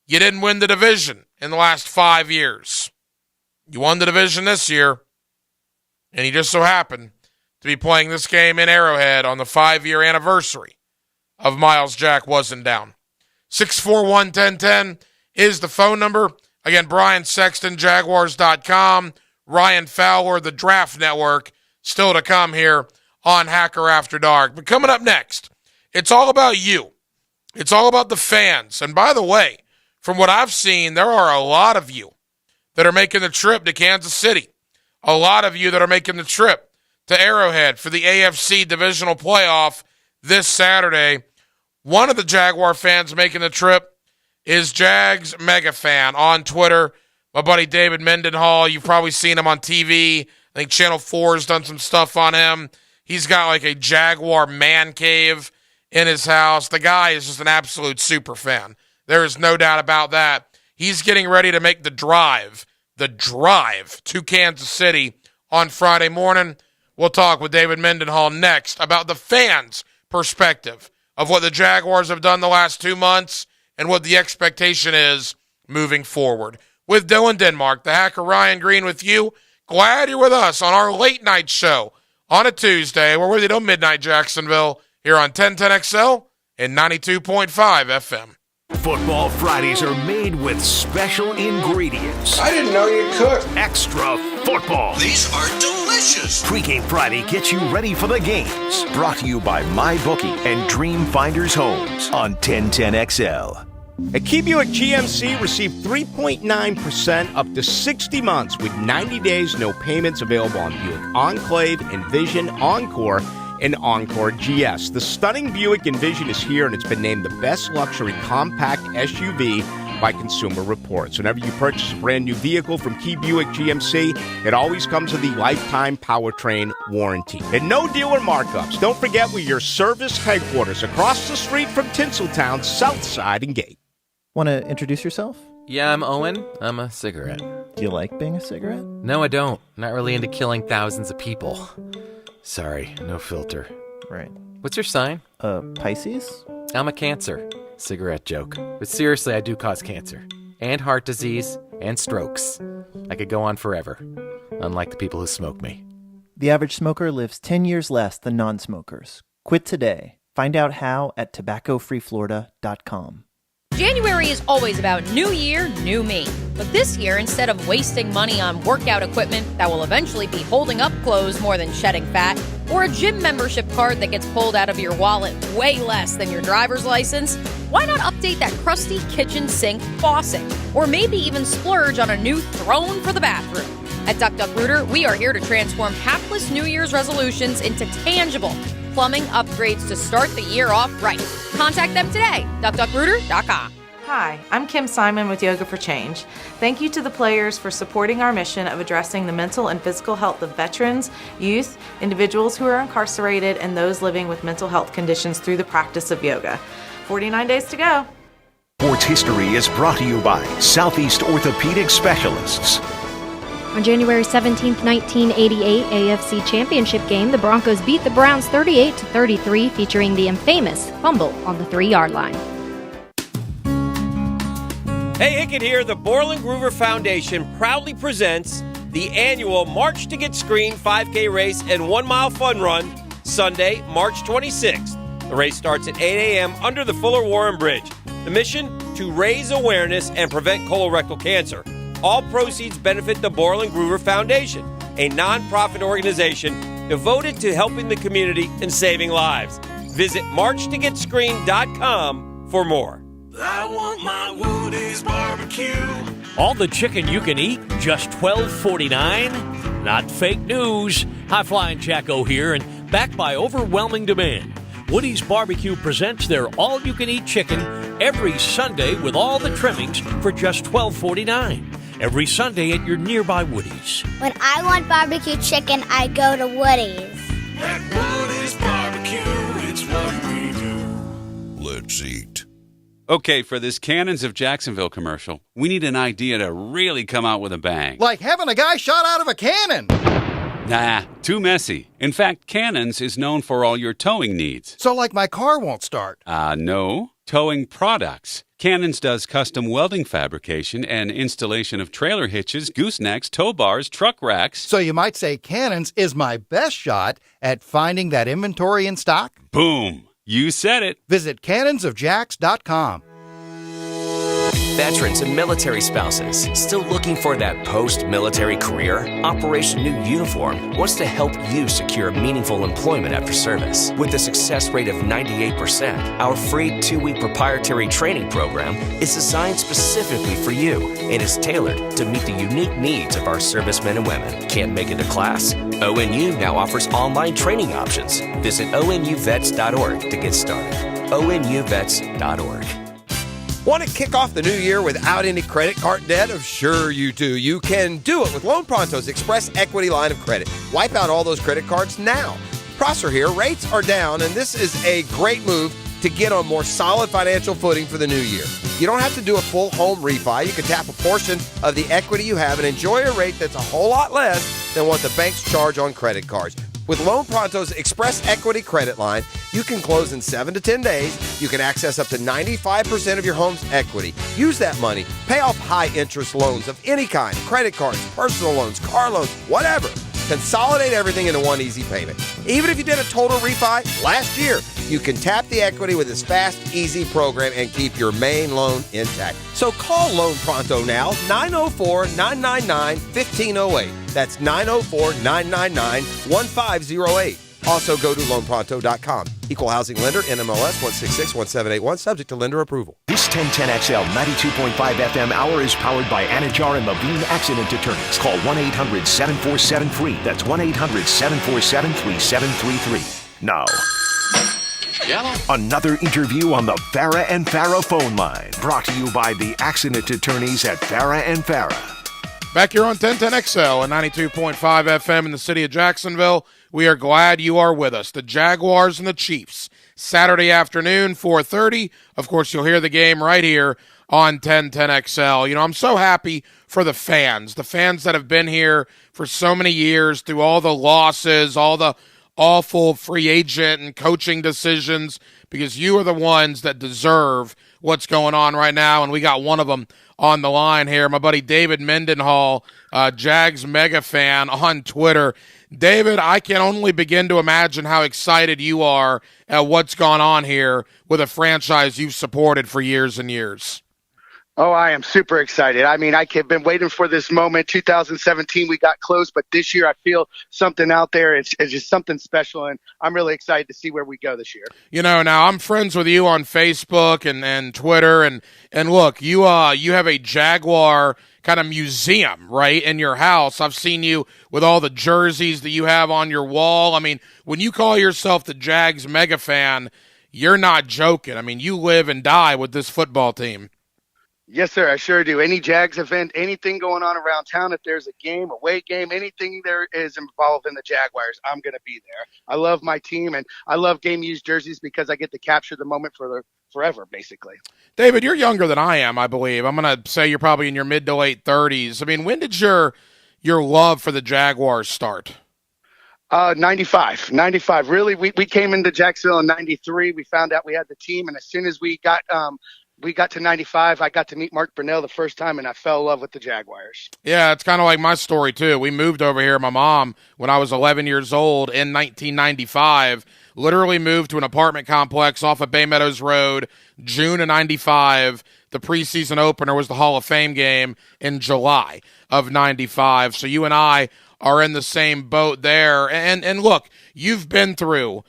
Speaker 1: You didn't win the division in the last 5 years. You won the division this year, and you just so happen to be playing this game in Arrowhead on the 5-year anniversary of Myles Jack wasn't down. 641-1010 is the phone number. Again, Brian Sexton, Jaguars.com. Ryan Fowler, the Draft Network, still to come here on Hacker After Dark. But coming up next, it's all about you. It's all about the fans. And by the way, from what I've seen, there are a lot of you that are making the trip to Kansas City. A lot of you that are making the trip to Arrowhead for the AFC Divisional Playoff this Saturday. One of the Jaguar fans making the trip is Jags Mega Fan on Twitter. My buddy David Mendenhall, you've probably seen him on TV. I think Channel 4 has done some stuff on him. He's got like a Jaguar man cave in his house. The guy is just an absolute super fan. There is no doubt about that. He's getting ready to make the drive to Kansas City on Friday morning. We'll talk with David Mendenhall next about the fans' perspective of what the Jaguars have done the last 2 months and what the expectation is moving forward. With Dylan Denmark, the hacker Ryan Green with you. Glad you're with us on our late night show on a Tuesday. We're with you till midnight, Jacksonville, here on 1010XL and 92.5 FM.
Speaker 2: Football Fridays are made with special ingredients.
Speaker 18: I didn't know you cooked.
Speaker 2: Extra football.
Speaker 18: These are delicious.
Speaker 2: Pre-Game Friday gets you ready for the games. Brought to you by MyBookie and Dream Finders Homes on 1010XL.
Speaker 19: At Key Buick GMC, receive 3.9% up to 60 months with 90 days, no payments available on Buick Enclave, Envision, Encore, and Encore GS. The stunning Buick Envision is here, and it's been named the best luxury compact SUV by Consumer Reports. Whenever you purchase a brand new vehicle from Key Buick GMC, it always comes with the lifetime powertrain warranty. And no dealer markups. Don't forget we're your service headquarters across the street from Tinseltown, Southside and Gate.
Speaker 20: Want to introduce yourself?
Speaker 21: Yeah, I'm Owen. I'm a cigarette.
Speaker 20: Do you like being a cigarette?
Speaker 21: No, I don't. Not really into killing thousands of people. Sorry, no filter.
Speaker 20: Right.
Speaker 21: What's your sign?
Speaker 20: Pisces?
Speaker 21: I'm a Cancer. Cigarette joke. But seriously, I do cause cancer. And heart disease. And strokes. I could go on forever. Unlike the people who smoke me.
Speaker 20: The average smoker lives 10 years less than non-smokers. Quit today. Find out how at tobaccofreeflorida.com.
Speaker 22: January is always about new year, new me. But this year, instead of wasting money on workout equipment that will eventually be holding up clothes more than shedding fat, or a gym membership card that gets pulled out of your wallet way less than your driver's license, why not update that crusty kitchen sink faucet? Or maybe even splurge on a new throne for the bathroom. At Duck Duck Rooter, we are here to transform hapless New Year's resolutions into tangible plumbing upgrades to start the year off right. Contact them today, duckduckrooter.com.
Speaker 23: Hi, I'm Kim Simon with Yoga for Change. Thank you to the players for supporting our mission of addressing the mental and physical health of veterans, youth, individuals who are incarcerated, and those living with mental health conditions through the practice of yoga. 49 days to go.
Speaker 2: Sports History is brought to you by Southeast Orthopedic Specialists.
Speaker 24: On January 17, 1988 AFC Championship game, the Broncos beat the Browns 38-33, featuring the infamous fumble on the 3-yard line.
Speaker 3: Hey, Hickett here. The Borland Groover Foundation proudly presents the annual March to Get Screened 5K race and 1 mile fun run Sunday, March 26th. The race starts at 8 a.m. under the Fuller Warren Bridge. The mission? To raise awareness and prevent colorectal cancer. All proceeds benefit the Borland Groover Foundation, a nonprofit organization devoted to helping the community and saving lives. Visit marchtogetscreened.com for more.
Speaker 18: I want my Woody's barbecue.
Speaker 5: All the chicken you can eat, just $12.49? Not fake news. High-flying Jacko here, and backed by overwhelming demand. Woody's Barbecue presents their all-you-can-eat chicken every Sunday with all the trimmings for just $12.49. Every Sunday at your nearby Woody's.
Speaker 6: When I want barbecue chicken, I go to Woody's.
Speaker 18: At Woody's Barbecue, it's what we do.
Speaker 9: Let's eat. Okay, for this Cannons of Jacksonville commercial, we need an idea to really come out with a bang.
Speaker 7: Like having a guy shot out of a cannon.
Speaker 9: Nah, too messy. In fact, Cannons is known for all your towing needs.
Speaker 7: So like my car won't start.
Speaker 9: No. Towing products. Cannons does custom welding fabrication and installation of trailer hitches, goosenecks, tow bars, truck racks.
Speaker 7: So you might say Cannons is my best shot at finding that inventory in stock?
Speaker 9: Boom. You said it.
Speaker 7: Visit cannonsofjacks.com.
Speaker 25: Veterans and military spouses still looking for that post-military career? Operation New Uniform wants to help you secure meaningful employment after service. With a success rate of 98%, our free 2-week proprietary training program is designed specifically for you and is tailored to meet the unique needs of our servicemen and women. Can't make it to class? ONU now offers online training options. Visit onuvets.org to get started. onuvets.org.
Speaker 15: Want to kick off the new year without any credit card debt? Sure you do. You can do it with Loan Pronto's Express Equity Line of Credit. Wipe out all those credit cards now. Prosser here. Rates are down, and this is a great move to get on more solid financial footing for the new year. You don't have to do a full home refi. You can tap a portion of the equity you have and enjoy a rate that's a whole lot less than what the banks charge on credit cards. With Loan Pronto's Express Equity Credit Line, you can close in 7 to 10 days. You can access up to 95% of your home's equity. Use that money. Pay off high-interest loans of any kind, credit cards, personal loans, car loans, whatever. Consolidate everything into one easy payment. Even if you did a total refi last year, you can tap the equity with this fast, easy program and keep your main loan intact. So call Loan Pronto now, 904-999-1508. That's 904-999-1508. Also go to loanpronto.com. Equal housing lender, NMLS 1661781, subject to lender approval.
Speaker 2: This 1010XL 92.5 FM hour is powered by Anajar and Levine Accident Attorneys. Call 1-800-747-FREE. That's 1-800-747-3733. Now, another interview on the Farah and Farah phone line. Brought to you by the Accident Attorneys at Farah and Farah.
Speaker 1: Back here on 1010XL and 92.5 FM in the city of Jacksonville. We are glad you are with us. The Jaguars and the Chiefs, Saturday afternoon, 4:30. Of course, you'll hear the game right here on 1010XL. You know, I'm so happy for the fans that have been here for so many years through all the losses, all the awful free agent and coaching decisions, because you are the ones that deserve what's going on right now, and we got one of them on the line here. My buddy David Mendenhall, Jags mega fan on Twitter. David, I can only begin to imagine how excited you are at what's gone on here with a franchise you've supported for years and years.
Speaker 26: Oh, I am super excited. I mean, I've been waiting for this moment. 2017, we got close, but this year I feel something out there. It's just something special, and I'm really excited to see where we go this year.
Speaker 1: You know, now I'm friends with you on Facebook and Twitter, and look, you have a Jaguar kind of museum, right, in your house. I've seen you with all the jerseys that you have on your wall. I mean, when you call yourself the Jags mega fan, you're not joking. I mean, you live and die with this football team.
Speaker 26: Yes, sir, I sure do. Any Jags event, anything going on around town, if there's a game, away game, anything there is involved in the Jaguars, I'm going to be there. I love my team, and I love game-used jerseys because I get to capture the moment for forever, basically. David, you're younger than I am, I believe. I'm going to say you're probably in your mid to late 30s. I mean, when did your love for the Jaguars start? 95. Really, we came into Jacksonville in 93. We found out we had the team, and as soon as we got we got to 95. I got to meet Mark Brunell the first time, and I fell in love with the Jaguars.
Speaker 1: Yeah, it's kind of like my story, too. We moved over here, my mom, when I was 11 years old in 1995, literally moved to an apartment complex off of Bay Meadows Road, June of 95. The preseason opener was the Hall of Fame game in July of 95. So you and I are in the same boat there. And look, you've been through,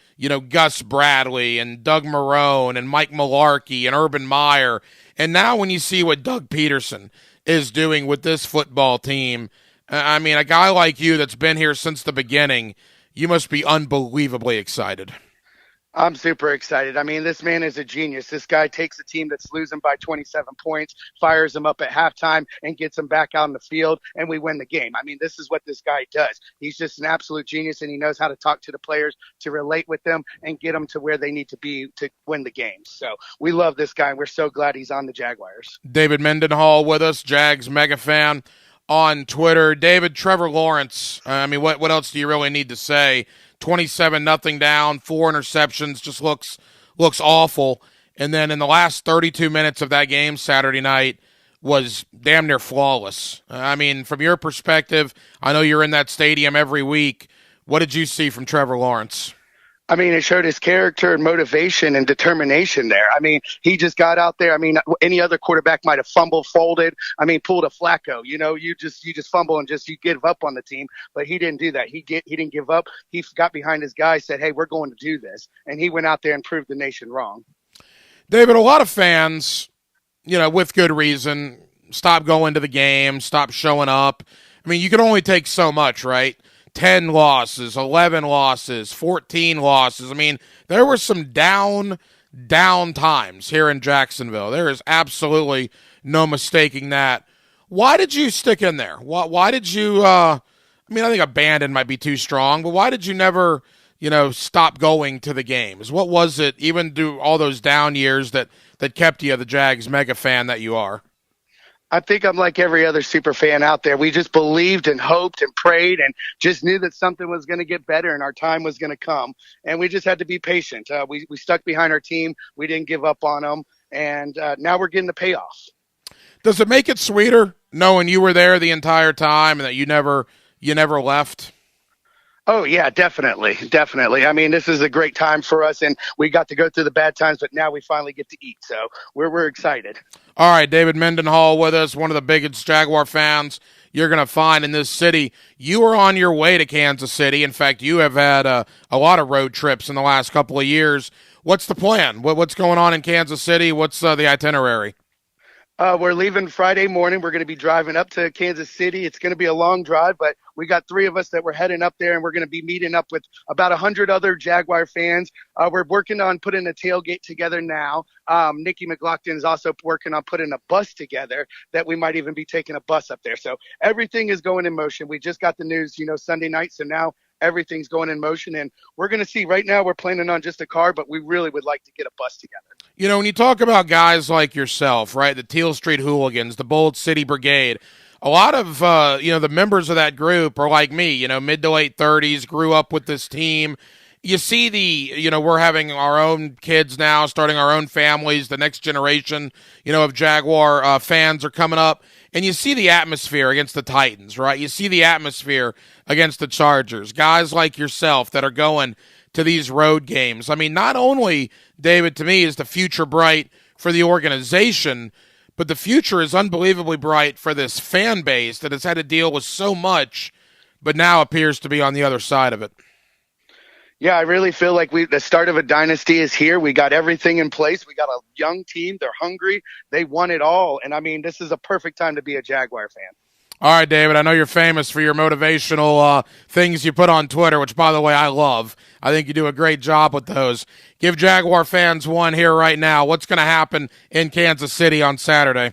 Speaker 1: Gus Bradley and Doug Marrone and Mike Mularkey and Urban Meyer. And now when you see what Doug Peterson is doing with this football team, I mean, a guy like you that's been here since the beginning, you must be unbelievably excited.
Speaker 26: I'm super excited. I mean, this man is a genius. This guy takes a team that's losing by 27 points, fires them up at halftime, and gets them back out in the field, and we win the game. I mean, this is what this guy does. He's just an absolute genius, and he knows how to talk to the players, to relate with them, and get them to where they need to be to win the game. So we love this guy, and we're so glad he's on the Jaguars.
Speaker 1: David Mendenhall with us, Jags mega fan on Twitter. David, Trevor Lawrence, I mean, what else do you really need to say? 27-0 down, 4 interceptions, just looks awful. And then in the last 32 minutes of that game Saturday night was damn near flawless. I mean, from your perspective, I know you're in that stadium every week. What did you see from Trevor Lawrence?
Speaker 26: I mean, it showed his character and motivation and determination there. I mean, he just got out there. I mean, any other quarterback might have fumbled, folded. I mean, pulled a Flacco. You just fumble and you give up on the team. But he didn't do that. He didn't give up. He got behind his guy, said, "Hey, we're going to do this," and he went out there and proved the nation wrong.
Speaker 1: David, a lot of fans, with good reason, stop going to the game, stop showing up. I mean, you can only take so much, right? 10 losses, 11 losses, 14 losses. I mean, there were some down times here in Jacksonville. There is absolutely no mistaking that. Why did you stick in there? Why did you, I think abandon might be too strong, but why did you never, stop going to the games? What was it, even through all those down years, that kept you the Jags mega fan that you are?
Speaker 26: I think I'm like every other super fan out there. We just believed and hoped and prayed and just knew that something was going to get better and our time was going to come. And we just had to be patient. We stuck behind our team. We didn't give up on them. And now we're getting the payoff.
Speaker 1: Does it make it sweeter knowing you were there the entire time and that you never left?
Speaker 26: Oh, yeah, definitely. Definitely. I mean, this is a great time for us, and we got to go through the bad times, but now we finally get to eat. So we're excited. All
Speaker 1: right, David Mendenhall with us, one of the biggest Jaguar fans you're going to find in this city. You are on your way to Kansas City. In fact, you have had a lot of road trips in the last couple of years. What's the plan? What's going on in Kansas City? What's the itinerary?
Speaker 26: We're leaving Friday morning. We're going to be driving up to Kansas City. It's going to be a long drive, but we got 3 of us that we're heading up there, and we're going to be meeting up with about 100 other Jaguar fans. We're working on putting a tailgate together now. Nikki McLaughlin is also working on putting a bus together that we might even be taking a bus up there. So everything is going in motion. We just got the news, Sunday night. So now everything's going in motion, and we're going to see. Right now we're planning on just a car, but we really would like to get a bus together.
Speaker 1: When you talk about guys like yourself, right, the Teal Street Hooligans, the Bold City Brigade, a lot of, the members of that group are like me, mid to late 30s, grew up with this team. You see we're having our own kids now, starting our own families. The next generation, of Jaguar fans are coming up. And you see the atmosphere against the Titans, right? You see the atmosphere against the Chargers. Guys like yourself that are going to these road games. I mean, not only, David, to me, is the future bright for the organization, but the future is unbelievably bright for this fan base that has had to deal with so much, but now appears to be on the other side of it.
Speaker 26: Yeah, I really feel like the start of a dynasty is here. We got everything in place. We got a young team. They're hungry. They want it all. And, I mean, this is a perfect time to be a Jaguar fan.
Speaker 1: All right, David, I know you're famous for your motivational things you put on Twitter, which, by the way, I love. I think you do a great job with those. Give Jaguar fans one here right now. What's going to happen in Kansas City on Saturday?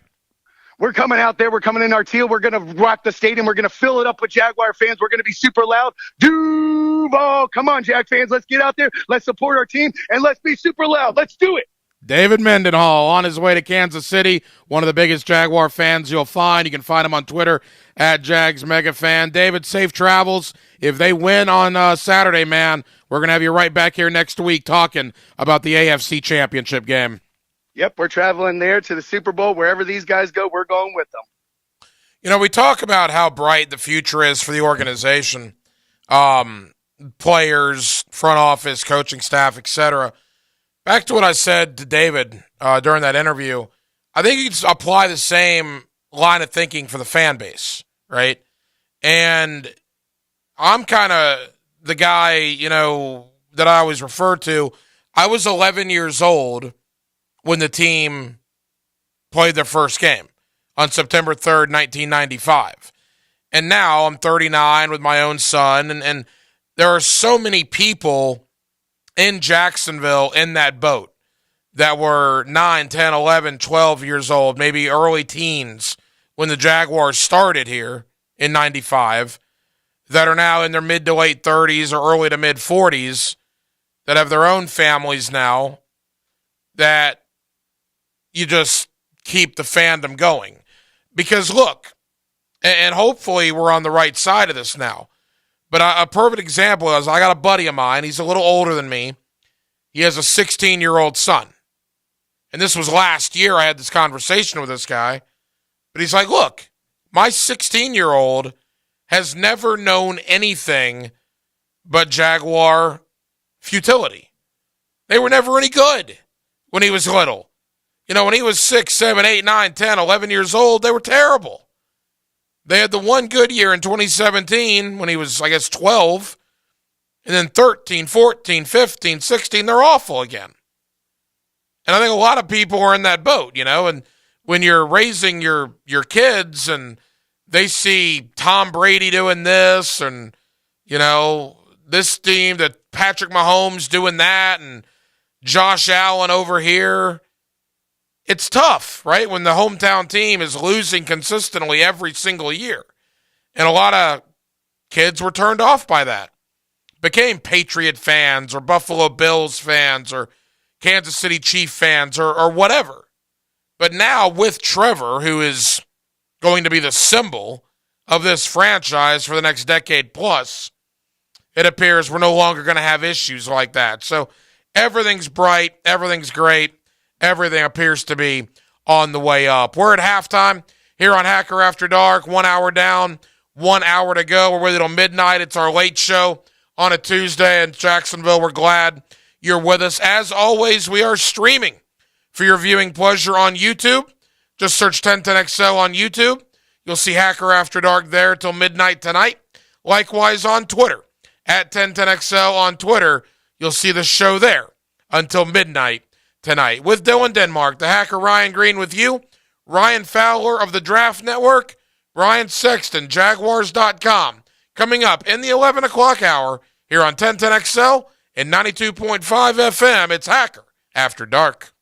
Speaker 26: We're coming out there. We're coming in our teal. We're going to rock the stadium. We're going to fill it up with Jaguar fans. We're going to be super loud. Duval, come on, Jag fans. Let's get out there. Let's support our team, and let's be super loud. Let's do it.
Speaker 1: David Mendenhall on his way to Kansas City, one of the biggest Jaguar fans you'll find. You can find him on Twitter at Jags Mega Fan. David, safe travels. If they win on Saturday, man, we're going to have you right back here next week talking about the AFC Championship game.
Speaker 26: Yep, we're traveling there to the Super Bowl. Wherever these guys go, we're going with them.
Speaker 1: You know, we talk about how bright the future is for the organization, players, front office, coaching staff, etc. Back to what I said to David during that interview, I think you can apply the same line of thinking for the fan base, right? And I'm kind of the guy, you know, that I always refer to. I was 11 years old when the team played their first game on September 3rd, 1995. And now I'm 39 with my own son, and there are so many people in Jacksonville in that boat that were 9, 10, 11, 12 years old, maybe early teens when the Jaguars started here in 95, that are now in their mid to late 30s or early to mid 40s, that have their own families now, that you just keep the fandom going. Because look, and hopefully we're on the right side of this now, but a perfect example is I got a buddy of mine, he's a little older than me, he has a 16-year-old son. And this was last year I had this conversation with this guy, but he's like, look, my 16-year-old has never known anything but Jaguar futility. They were never any good when he was little. You know, when he was 6, 7, 8, 9, 10, 11 years old, they were terrible. They had the one good year in 2017 when he was, I guess, 12. And then 13, 14, 15, 16, they're awful again. And I think a lot of people are in that boat, you know. And when you're raising your kids and they see Tom Brady doing this and, you know, this team, that Patrick Mahomes doing that and Josh Allen over here, it's tough, right, when the hometown team is losing consistently every single year. And a lot of kids were turned off by that. Became Patriot fans or Buffalo Bills fans or Kansas City Chief fans or whatever. But now with Trevor, who is going to be the symbol of this franchise for the next decade plus, it appears we're no longer going to have issues like that. So everything's bright, everything's great. Everything appears to be on the way up. We're at halftime here on Hacker After Dark. 1 hour down, 1 hour to go. We're with you till midnight. It's our late show on a Tuesday in Jacksonville. We're glad you're with us. As always, we are streaming for your viewing pleasure on YouTube. Just search 1010XL on YouTube. You'll see Hacker After Dark there till midnight tonight. Likewise on Twitter, at 1010XL on Twitter. You'll see the show there until midnight tonight. With Dylan Denmark, the Hacker Ryan Green with you, Ryan Fowler of the Draft Network, Brian Sexton, Jaguars.com. Coming up in the 11 o'clock hour here on 1010XL and 92.5 FM, it's Hacker After Dark.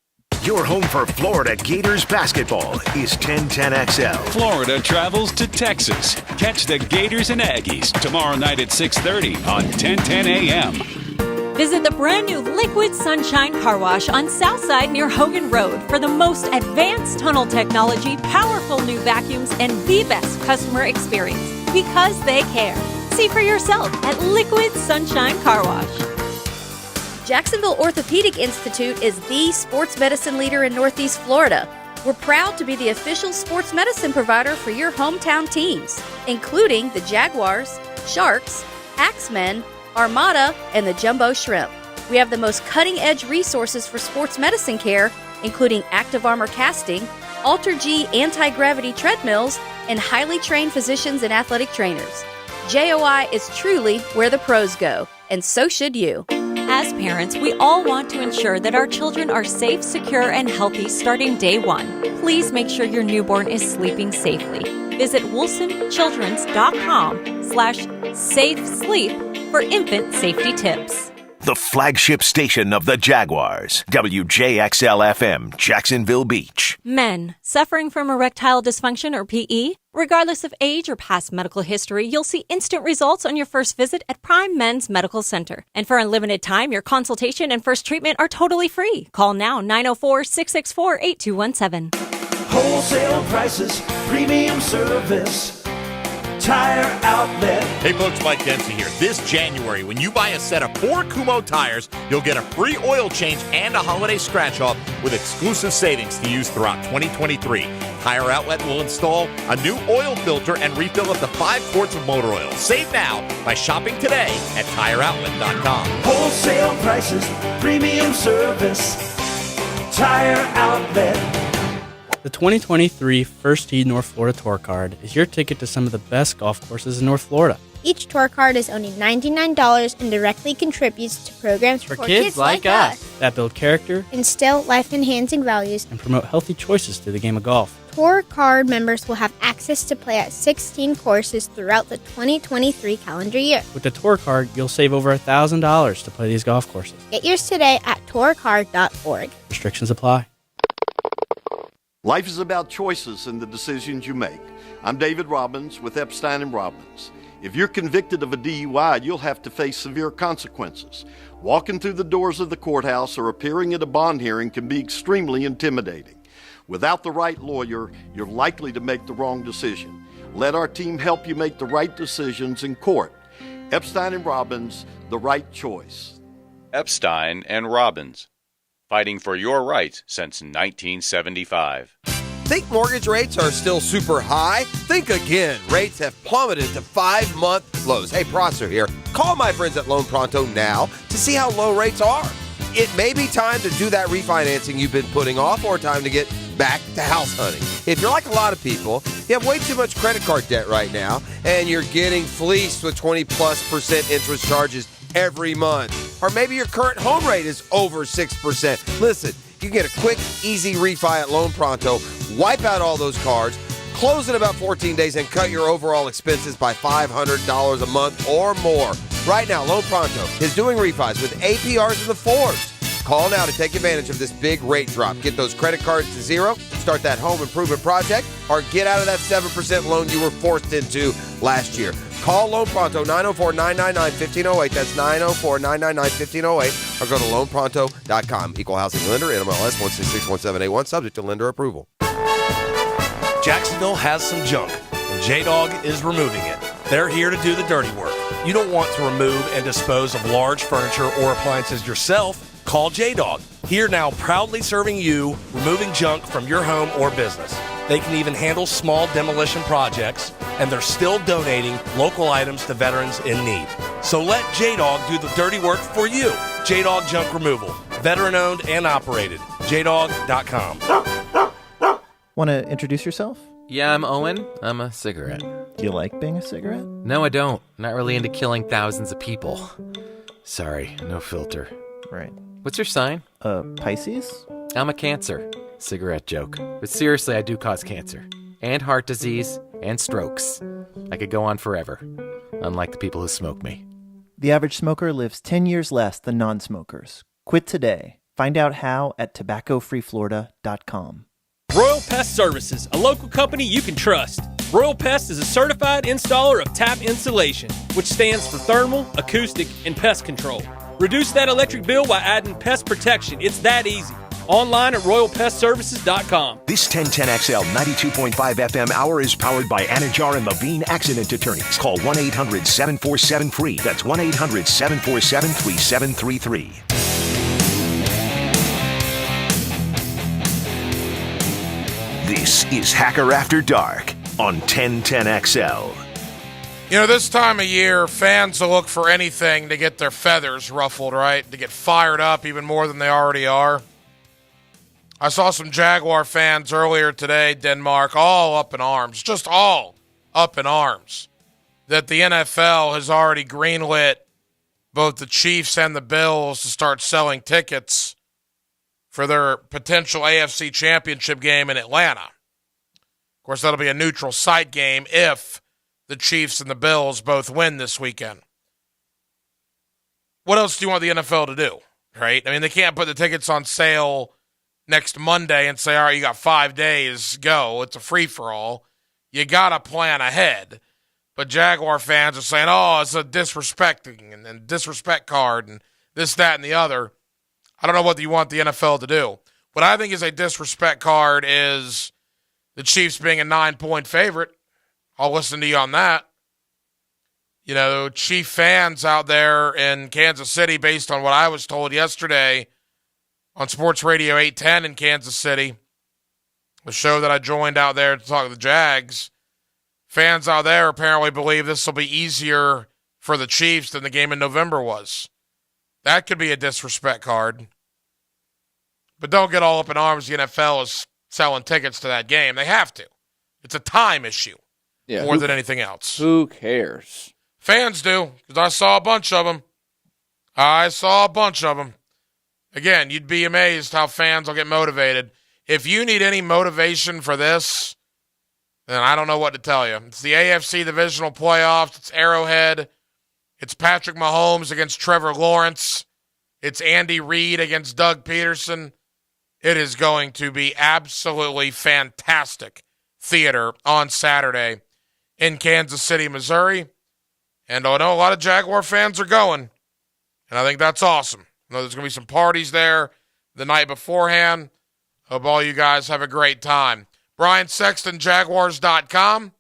Speaker 2: Your home for Florida Gators basketball is 1010XL.
Speaker 9: Florida travels to Texas. Catch the Gators and Aggies tomorrow night at 6:30 on 1010 AM.
Speaker 8: Visit the brand new Liquid Sunshine Car Wash on Southside near Hogan Road for the most advanced tunnel technology, powerful new vacuums, and the best customer experience because they care. See for yourself at Liquid Sunshine Car Wash.
Speaker 10: Jacksonville Orthopedic Institute is the sports medicine leader in Northeast Florida. We're proud to be the official sports medicine provider for your hometown teams, including the Jaguars, Sharks, Axemen, Armada, and the Jumbo Shrimp. We have the most cutting-edge resources for sports medicine care, including Active Armor casting, Alter-G anti-gravity treadmills, and highly trained physicians and athletic trainers. JOI is truly where the pros go, and so should you.
Speaker 8: As parents, we all want to ensure that our children are safe, secure, and healthy starting day one. Please make sure your newborn is sleeping safely. Visit WilsonChildren's.com/safe sleep for infant safety tips.
Speaker 2: The flagship station of the Jaguars, WJXL-FM, Jacksonville Beach.
Speaker 8: Men suffering from erectile dysfunction or PE, regardless of age or past medical history, you'll see instant results on your first visit at Prime Men's Medical Center. And for unlimited time, your consultation and first treatment are totally free. Call now, 904-664-8217.
Speaker 18: Wholesale prices, premium service. Tire Outlet.
Speaker 4: Hey folks, Mike Dempsey here. This January, when you buy a set of 4 Kumho tires, you'll get a free oil change and a holiday scratch-off with exclusive savings to use throughout 2023. Tire Outlet will install a new oil filter and refill up to 5 quarts of motor oil. Save now by shopping today at TireOutlet.com.
Speaker 18: Wholesale prices, premium service. Tire Outlet.
Speaker 11: The 2023 First Tee North Florida Tour Card is your ticket to some of the best golf courses in North Florida.
Speaker 6: Each tour card is only $99 and directly contributes to programs
Speaker 11: For kids like us that build character,
Speaker 6: instill life-enhancing values,
Speaker 11: and promote healthy choices to the game of golf.
Speaker 6: Tour card members will have access to play at 16 courses throughout the 2023 calendar year.
Speaker 11: With the Tour Card, you'll save over $1,000 to play these golf courses.
Speaker 6: Get yours today at tourcard.org.
Speaker 11: Restrictions apply.
Speaker 12: Life is about choices and the decisions you make. I'm David Robbins with Epstein & Robbins. If you're convicted of a DUI, you'll have to face severe consequences. Walking through the doors of the courthouse or appearing at a bond hearing can be extremely intimidating. Without the right lawyer, you're likely to make the wrong decision. Let our team help you make the right decisions in court. Epstein & Robbins, the right choice.
Speaker 13: Epstein & Robbins, fighting for your rights since 1975.
Speaker 15: Think mortgage rates are still super high? Think again. Rates have plummeted to 5-month lows. Hey, Prosser here. Call my friends at Loan Pronto now to see how low rates are. It may be time to do that refinancing you've been putting off, or time to get back to house hunting. If you're like a lot of people, you have way too much credit card debt right now, and you're getting fleeced with 20+% interest charges every month. Or maybe your current home rate is over 6%. Listen, you can get a quick, easy refi at Loan Pronto, wipe out all those cards, close in about 14 days, and cut your overall expenses by $500 a month or more. Right now, Loan Pronto is doing refis with APRs in the 4s. Call now to take advantage of this big rate drop. Get those credit cards to zero, start that home improvement project, or get out of that 7% loan you were forced into last year. Call Loan Pronto, 904-999-1508. That's 904-999-1508. Or go to loanpronto.com. Equal housing lender, NMLS 1661781, subject to lender approval.
Speaker 4: Jacksonville has some junk, and J-Dog is removing it. They're here to do the dirty work. You don't want to remove and dispose of large furniture or appliances yourself? Call J-Dog. Here now, proudly serving you, removing junk from your home or business. They can even handle small demolition projects, and they're still donating local items to veterans in need. So let J-Dog do the dirty work for you. J-Dog Junk Removal. Veteran-owned and operated. JDog.com.
Speaker 20: Want to introduce yourself?
Speaker 21: Yeah, I'm Owen. I'm a cigarette.
Speaker 20: Do you like being a cigarette?
Speaker 21: No, I don't. Not really into killing thousands of people. Sorry, no filter.
Speaker 20: Right.
Speaker 21: What's your sign?
Speaker 20: Pisces?
Speaker 21: I'm a Cancer. Cigarette joke. But seriously, I do cause cancer. And heart disease. And strokes. I could go on forever. Unlike the people who smoke me.
Speaker 20: The average smoker lives 10 years less than non-smokers. Quit today. Find out how at tobaccofreeflorida.com.
Speaker 14: Royal Pest Services, a local company you can trust. Royal Pest is a certified installer of tap insulation, which stands for thermal, acoustic, and pest control. Reduce that electric bill by adding pest protection. It's that easy. Online at RoyalPestServices.com.
Speaker 2: This 1010XL 92.5 FM hour is powered by Anajar and Levine Accident Attorneys. Call 1-800-747-FREE. That's 1-800-747-3733. This is Hacker After Dark on 1010XL.
Speaker 1: You know, this time of year, fans will look for anything to get their feathers ruffled, right? To get fired up even more than they already are. I saw some Jaguar fans earlier today, Denmark, all up in arms, just all up in arms, that the NFL has already greenlit both the Chiefs and the Bills to start selling tickets for their potential AFC Championship game in Atlanta. Of course, that'll be a neutral site game if the Chiefs and the Bills both win this weekend. What else do you want the NFL to do, right? I mean, they can't put the tickets on sale next Monday and say, all right, you got 5 days, go. It's a free-for-all. You got to plan ahead. But Jaguar fans are saying, oh, it's a disrespecting and disrespect card and this, that, and the other. I don't know what you want the NFL to do. What I think is a disrespect card is the Chiefs being a 9-point favorite. I'll listen to you on that. Chief fans out there in Kansas City, based on what I was told yesterday on Sports Radio 810 in Kansas City, the show that I joined out there to talk to the Jags, fans out there apparently believe this will be easier for the Chiefs than the game in November was. That could be a disrespect card. But don't get all up in arms. The NFL is selling tickets to that game. They have to. It's a time issue more than anything else.
Speaker 16: Who cares?
Speaker 1: Fans do, because I saw a bunch of them. Again, you'd be amazed how fans will get motivated. If you need any motivation for this, then I don't know what to tell you. It's the AFC Divisional Playoffs. It's Arrowhead. It's Patrick Mahomes against Trevor Lawrence. It's Andy Reid against Doug Peterson. It is going to be absolutely fantastic theater on Saturday in Kansas City, Missouri. And I know a lot of Jaguar fans are going, and I think that's awesome. I know there's going to be some parties there the night beforehand. Hope all you guys have a great time. Brian Sexton, Jaguars.com.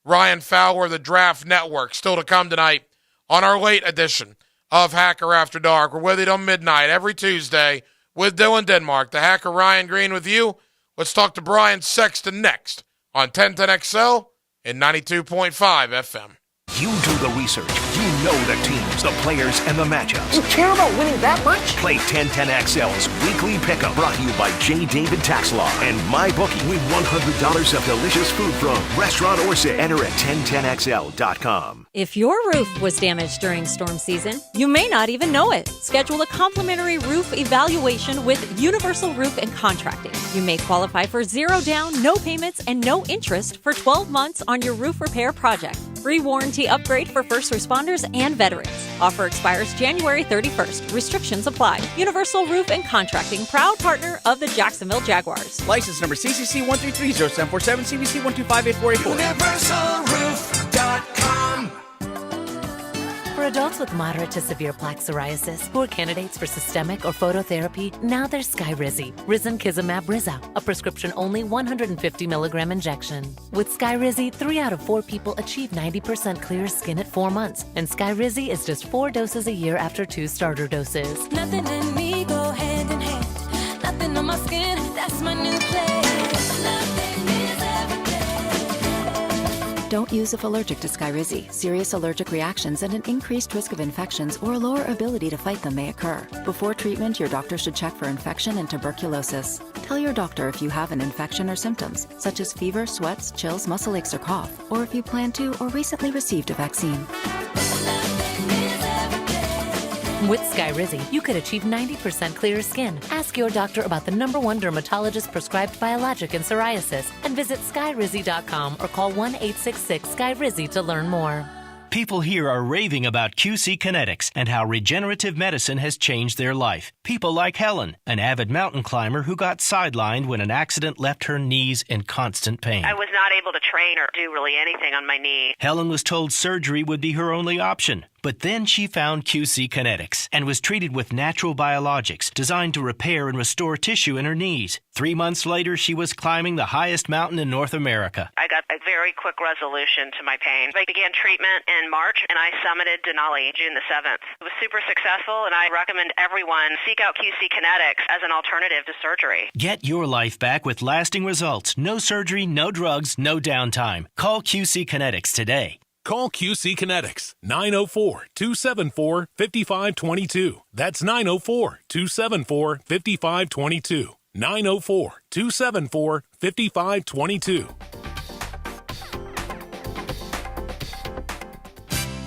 Speaker 1: Ryan Fowler, the Draft Network. Still to come tonight on our late edition of Hacker After Dark. We're with you till midnight every Tuesday with Dylan Denmark. The Hacker Ryan Green with you. Let's talk to Brian Sexton next on 1010XL and 92.5 FM.
Speaker 2: You do the research. You know the teams, the players, and the matchups.
Speaker 17: You care about winning that much?
Speaker 2: Play 1010XL's Weekly Pickup, brought to you by J. David Tax Law and MyBookie. Win $100 of delicious food from Restaurant Orset. Enter at 1010XL.com.
Speaker 8: If your roof was damaged during storm season, you may not even know it. Schedule a complimentary roof evaluation with Universal Roof and Contracting. You may qualify for 0 down, no payments, and no interest for 12 months on your roof repair project. Free warranty upgrade for first responders and veterans. Offer expires January 31st. Restrictions apply. Universal Roof and Contracting, proud partner of the Jacksonville Jaguars.
Speaker 19: License number CCC 1330747, CBC 1258484.
Speaker 18: UniversalRoof.com.
Speaker 22: For adults with moderate to severe plaque psoriasis who are candidates for systemic or phototherapy, now there's Skyrizi, Risankizumab Rizza, a prescription-only 150 milligram injection. With Skyrizi, 3 out of 4 people achieve 90% clear skin at 4 months, and Skyrizi is just 4 doses a year after 2 starter doses.
Speaker 18: Nothing in me go hand in hand. Nothing on my skin, that's my new place. Nothing is everything.
Speaker 23: Don't use if allergic to Skyrizi. Serious allergic reactions and an increased risk of infections or lower ability to fight them may occur. Before treatment, your doctor should check for infection and tuberculosis. Tell your doctor if you have an infection or symptoms, such as fever, sweats, chills, muscle aches, or cough, or if you plan to or recently received a vaccine.
Speaker 22: With Skyrizi, you could achieve 90% clearer skin. Ask your doctor about the #1 dermatologist prescribed biologic in psoriasis and visit Skyrizi.com or call 1-866-SKYRIZI to learn more.
Speaker 24: People here are raving about QC Kinetics and how regenerative medicine has changed their life. People like Helen, an avid mountain climber who got sidelined when an accident left her knees in constant pain.
Speaker 27: I was not able to train or do really anything on my knee.
Speaker 24: Helen was told surgery would be her only option. But then she found QC Kinetics and was treated with natural biologics designed to repair and restore tissue in her knees. 3 months later, she was climbing the highest mountain in North America.
Speaker 27: I got a very quick resolution to my pain. I began treatment in March, and I summited Denali June the 7th. It was super successful, and I recommend everyone seek out QC Kinetics as an alternative to surgery.
Speaker 24: Get your life back with lasting results. No surgery, no drugs, no downtime. Call QC Kinetics today.
Speaker 28: Call QC Kinetics, 904-274-5522. That's 904-274-5522. 904-274-5522.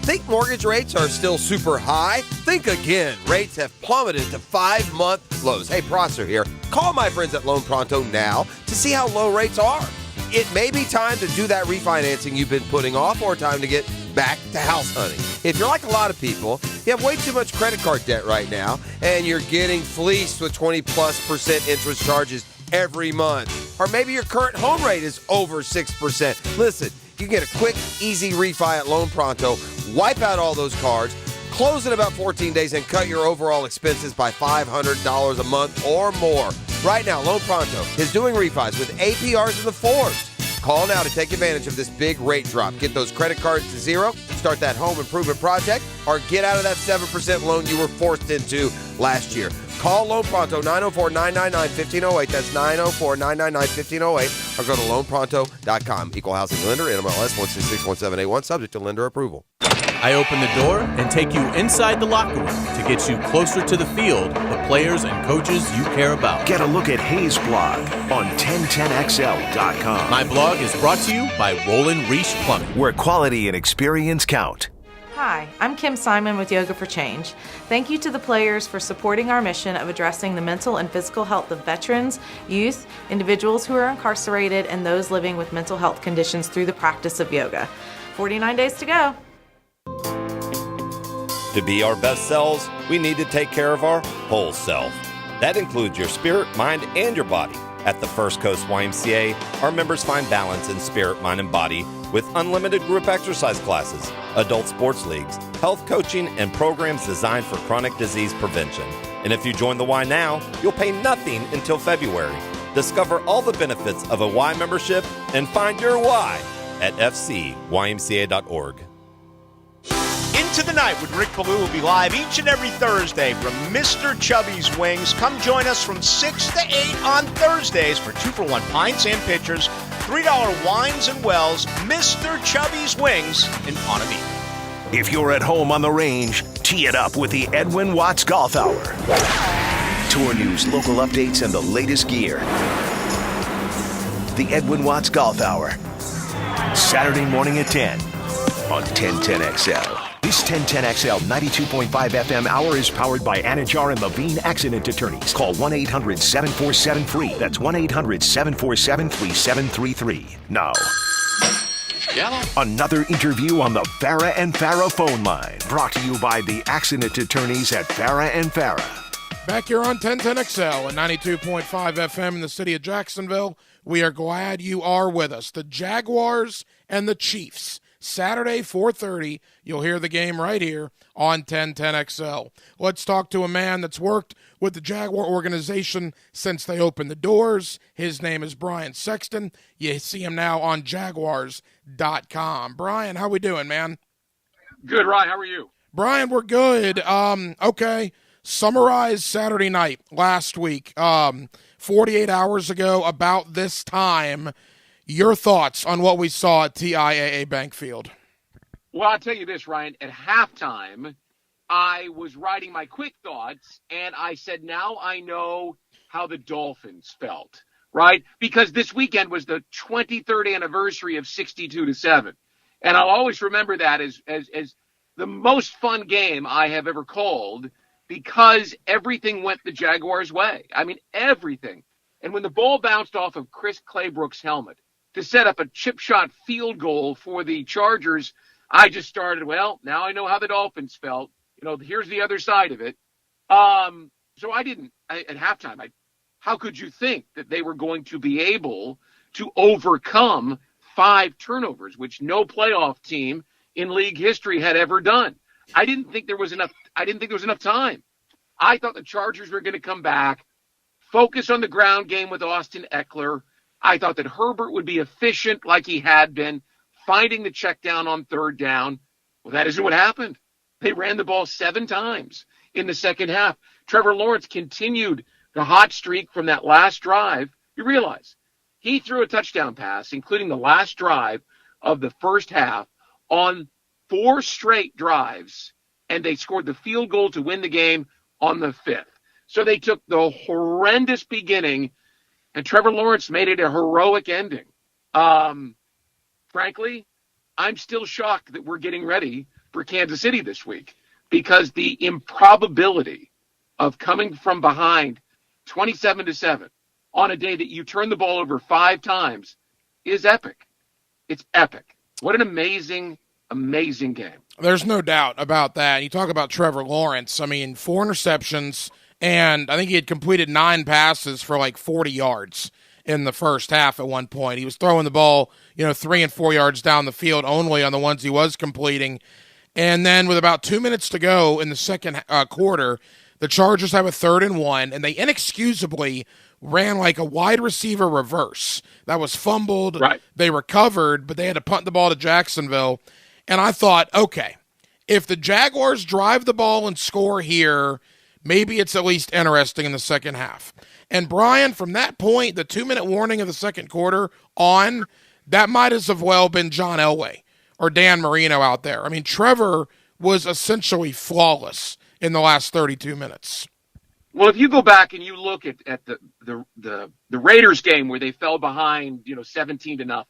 Speaker 15: Think mortgage rates are still super high? Think again. Rates have plummeted to 5-month lows. Hey, Prosser here. Call my friends at Loan Pronto now to see how low rates are. It may be time to do that refinancing you've been putting off, or time to get back to house hunting. If you're like a lot of people, you have way too much credit card debt right now, and you're getting fleeced with 20+% interest charges every month. Or maybe your current home rate is over 6%. Listen, you can get a quick, easy refi at Loan Pronto, wipe out all those cards, close in about 14 days, and cut your overall expenses by $500 a month or more. Right now, Loan Pronto is doing refis with APRs in the 4s. Call now to take advantage of this big rate drop. Get those credit cards to zero, start that home improvement project, or get out of that 7% loan you were forced into last year. Call Loan Pronto, 904-999-1508. That's 904-999-1508. Or go to loanpronto.com. Equal housing lender, NMLS 1661781, subject to lender approval.
Speaker 3: I open the door and take you inside the locker room to get you closer to the field, the players and coaches you care about.
Speaker 2: Get a look at Hayes' blog on 1010XL.com.
Speaker 3: My blog is brought to you by Roland Reach Plumbing,
Speaker 2: where quality and experience count.
Speaker 5: Hi, I'm Kim Simon with Yoga for Change. Thank you to the players for supporting our mission of addressing the mental and physical health of veterans, youth, individuals who are incarcerated, and those living with mental health conditions through the practice of yoga. 49 days to go.
Speaker 7: To be our best selves, we need to take care of our whole self. That includes your spirit, mind, and your body. At the First Coast YMCA, our members find balance in spirit, mind, and body with unlimited group exercise classes, adult sports leagues, health coaching, and programs designed for chronic disease prevention. And if you join the Y now, you'll pay nothing until February. Discover all the benefits of a Y membership and find your Y at fcymca.org.
Speaker 9: Into the Night with Rick Ballou will be live each and every Thursday from Mr. Chubby's Wings. Come join us from 6 to 8 on Thursdays for 2-for-1 pints and pitchers, $3 wines and wells, Mr. Chubby's Wings in Ponte.
Speaker 2: If you're at home on the range, tee it up with the Edwin Watts Golf Hour. Tour news, local updates, and the latest gear. The Edwin Watts Golf Hour. Saturday morning at 10 on 1010XL. This 1010XL 92.5 FM hour is powered by Anajar and Levine Accident Attorneys. Call 1-800-747-FREE. That's 1-800-747-3733. Now, another interview on the Farah and Farah phone line. Brought to you by the Accident Attorneys at Farah and Farah.
Speaker 1: Back here on 1010XL and 92.5 FM in the city of Jacksonville. We are glad you are with us. The Jaguars and the Chiefs. Saturday, 4:30, you'll hear the game right here on 1010XL. Let's talk to a man that's worked with the Jaguar organization since they opened the doors. His name is Brian Sexton. You see him now on Jaguars.com. Brian, how we doing, man?
Speaker 16: Good, Ryan. How are you?
Speaker 1: Brian, we're good. Okay. Summarize Saturday night last week, 48 hours ago, about this time. Your thoughts on what we saw at TIAA Bank Field?
Speaker 16: Well, I'll tell you this, Ryan. At halftime, I was writing my quick thoughts, and I said, now I know how the Dolphins felt, right? Because this weekend was the 23rd anniversary of 62-7. And I'll always remember that as the most fun game I have ever called because everything went the Jaguars' way. I mean, everything. And when the ball bounced off of Chris Claybrook's helmet, to set up a chip shot field goal for the Chargers, I just started, well, now I know how the Dolphins felt. You know, here's the other side of it. So at halftime, how could you think that they were going to be able to overcome 5 turnovers, which no playoff team in league history had ever done? I didn't think there was enough time. I thought the Chargers were going to come back, focus on the ground game with Austin Eckler. I thought that Herbert would be efficient like he had been, finding the check down on third down. Well, that isn't what happened. They ran the ball 7 times in the second half. Trevor Lawrence continued the hot streak from that last drive. You realize he threw a touchdown pass, including the last drive of the first half, on 4 straight drives, and they scored the field goal to win the game on the 5th. So they took the horrendous beginning, and Trevor Lawrence made it a heroic ending. Frankly, I'm still shocked that we're getting ready for Kansas City this week because the improbability of coming from behind 27-7 on a day that you turn the ball over 5 times is epic. It's epic. What an amazing, amazing game.
Speaker 1: There's no doubt about that. You talk about Trevor Lawrence. I mean, 4 interceptions, and I think he had completed 9 passes for like 40 yards in the first half at one point. He was throwing the ball, 3 and 4 yards down the field only on the ones he was completing. And then with about 2 minutes to go in the second quarter, the Chargers have a 3rd and 1, and they inexcusably ran like a wide receiver reverse that was fumbled.
Speaker 16: Right.
Speaker 1: They recovered, but they had to punt the ball to Jacksonville. And I thought, okay, if the Jaguars drive the ball and score here, maybe it's at least interesting in the second half. And Brian, from that point, the 2-minute warning of the second quarter on, that might as well been John Elway or Dan Marino out there. I mean, Trevor was essentially flawless in the last 32 minutes.
Speaker 16: Well, if you go back and you look at the Raiders game where they fell behind, 17-0,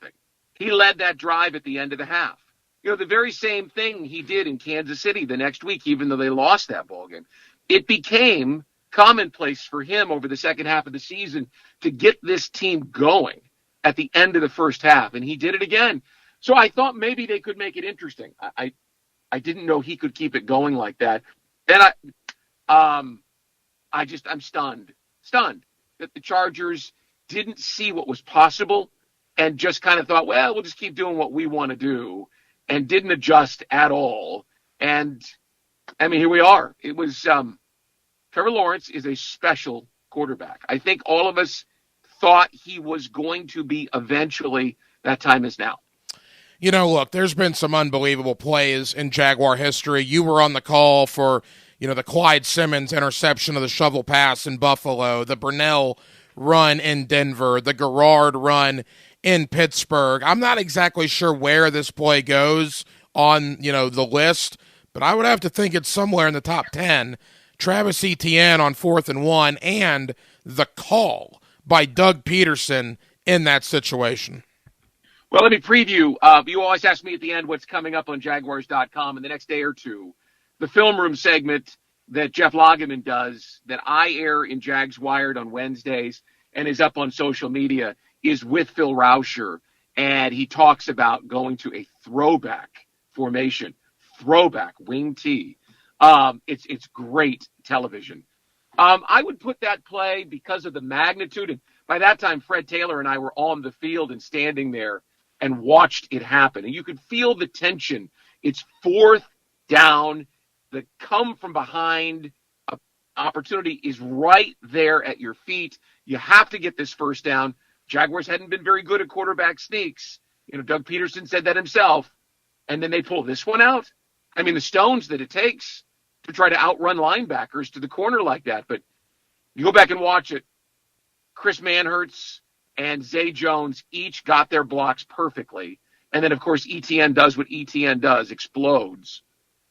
Speaker 16: he led that drive at the end of the half. The very same thing he did in Kansas City the next week, even though they lost that ball game. It became commonplace for him over the second half of the season to get this team going at the end of the first half, and he did it again. So I thought maybe they could make it interesting. I didn't know he could keep it going like that. And I'm stunned that the Chargers didn't see what was possible and just kind of thought, well, we'll just keep doing what we want to do, and didn't adjust at all. And I mean, here we are. It was Trevor Lawrence is a special quarterback. I think all of us thought he was going to be eventually. That time is now.
Speaker 1: Look, there's been some unbelievable plays in Jaguar history. You were on the call for, the Clyde Simmons interception of the shovel pass in Buffalo, the Burnell run in Denver, the Garrard run in Pittsburgh. I'm not exactly sure where this play goes on, the list, but I would have to think it's somewhere in the top 10. Travis Etienne on 4th and 1, and the call by Doug Peterson in that situation.
Speaker 16: Well, let me preview. You always ask me at the end what's coming up on Jaguars.com in the next day or two. The film room segment that Jeff Lageman does, that I air in Jags Wired on Wednesdays and is up on social media, is with Phil Rauscher, and he talks about going to a throwback formation, throwback wing T. It's great television. I would put that play because of the magnitude, and by that time Fred Taylor and I were on the field and standing there and watched it happen, and you could feel the tension. It's 4th down. The come from behind opportunity is right there at your feet. You have to get this first down. Jaguars hadn't been very good at quarterback sneaks. Doug Peterson said that himself. And then they pull this one out. I mean, the stones that it takes to try to outrun linebackers to the corner like that. But you go back and watch it. Chris Manhertz and Zay Jones each got their blocks perfectly. And then, of course, ETN does what ETN does, explodes.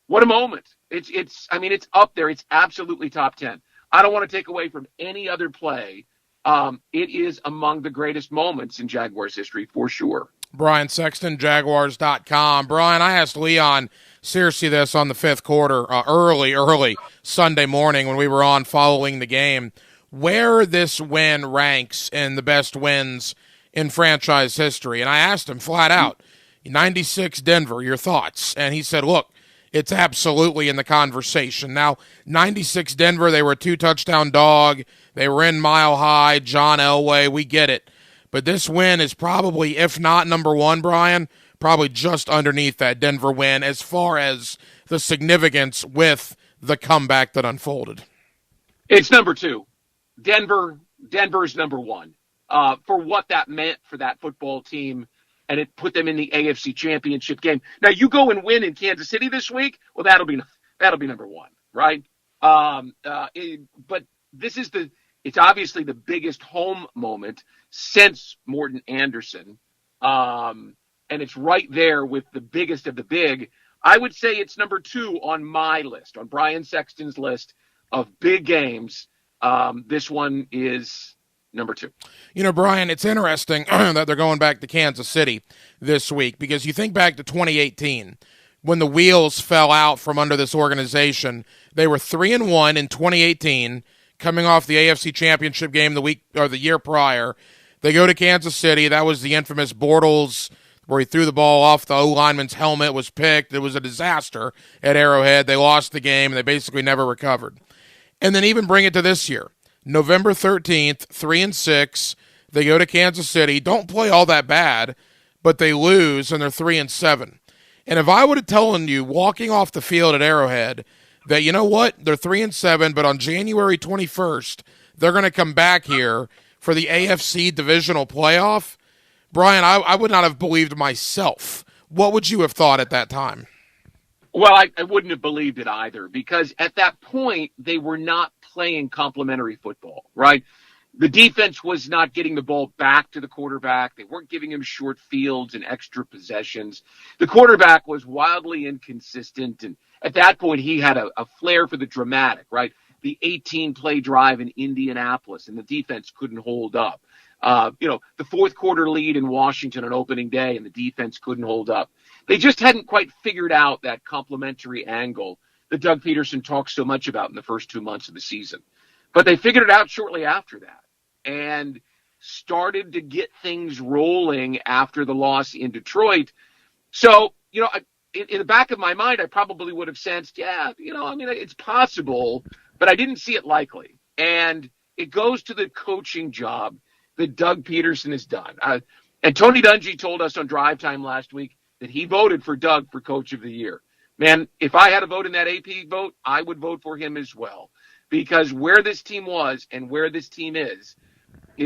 Speaker 16: What a moment. It's up there. It's absolutely top 10. I don't want to take away from any other play. It is among the greatest moments in Jaguars history, for sure.
Speaker 1: Brian Sexton, Jaguars.com. Brian, I asked Leon Searcy this on the 5th quarter, early Sunday morning when we were on following the game, where this win ranks in the best wins in franchise history. And I asked him flat out, 96 Denver, your thoughts? And he said, look, it's absolutely in the conversation. Now, 96 Denver, they were a 2-touchdown dog. They were in Mile High, John Elway, we get it. But this win is probably, if not number 1, Brian, probably just underneath that Denver win as far as the significance with the comeback that unfolded.
Speaker 16: It's number 2. Denver's number 1. For what that meant for that football team, and it put them in the AFC Championship game. Now, you go and win in Kansas City this week, well, that'll be number 1, right? But this is it's obviously the biggest home moment since Morton Anderson, and it's right there with the biggest of the big. I would say it's number 2 on my list, on Brian Sexton's list of big games. This one is number 2.
Speaker 1: Brian, it's interesting that they're going back to Kansas City this week, because you think back to 2018 when the wheels fell out from under this organization. They were 3-1 in 2018, coming off the AFC Championship game the year prior. They go to Kansas City. That was the infamous Bortles where he threw the ball off the O-lineman's helmet, was picked. It was a disaster at Arrowhead. They lost the game, and they basically never recovered. And then even bring it to this year. November 13th, 3-6. They go to Kansas City. Don't play all that bad, but they lose, and they're 3-7. And if I would have told you walking off the field at Arrowhead that, they're 3-7, but on January 21st, they're going to come back here for the AFC divisional playoff. Brian, I would not have believed myself. What would you have thought at that time?
Speaker 16: Well, I wouldn't have believed it either, because at that point, they were not playing complementary football, right? The defense was not getting the ball back to the quarterback. They weren't giving him short fields and extra possessions. The quarterback was wildly inconsistent, and at that point, he had a flair for the dramatic, right? The 18-play drive in Indianapolis, and the defense couldn't hold up. The fourth quarter lead in Washington on opening day, and the defense couldn't hold up. They just hadn't quite figured out that complementary angle that Doug Peterson talks so much about in the first 2 months of the season. But they figured it out shortly after that and started to get things rolling after the loss in Detroit. So, in the back of my mind, I probably would have sensed, it's possible, but I didn't see it likely. And it goes to the coaching job that Doug Peterson has done. And Tony Dungy told us on Drive Time last week that he voted for Doug for Coach of the Year. Man, if I had a vote in that AP vote, I would vote for him as well. Because where this team was and where this team is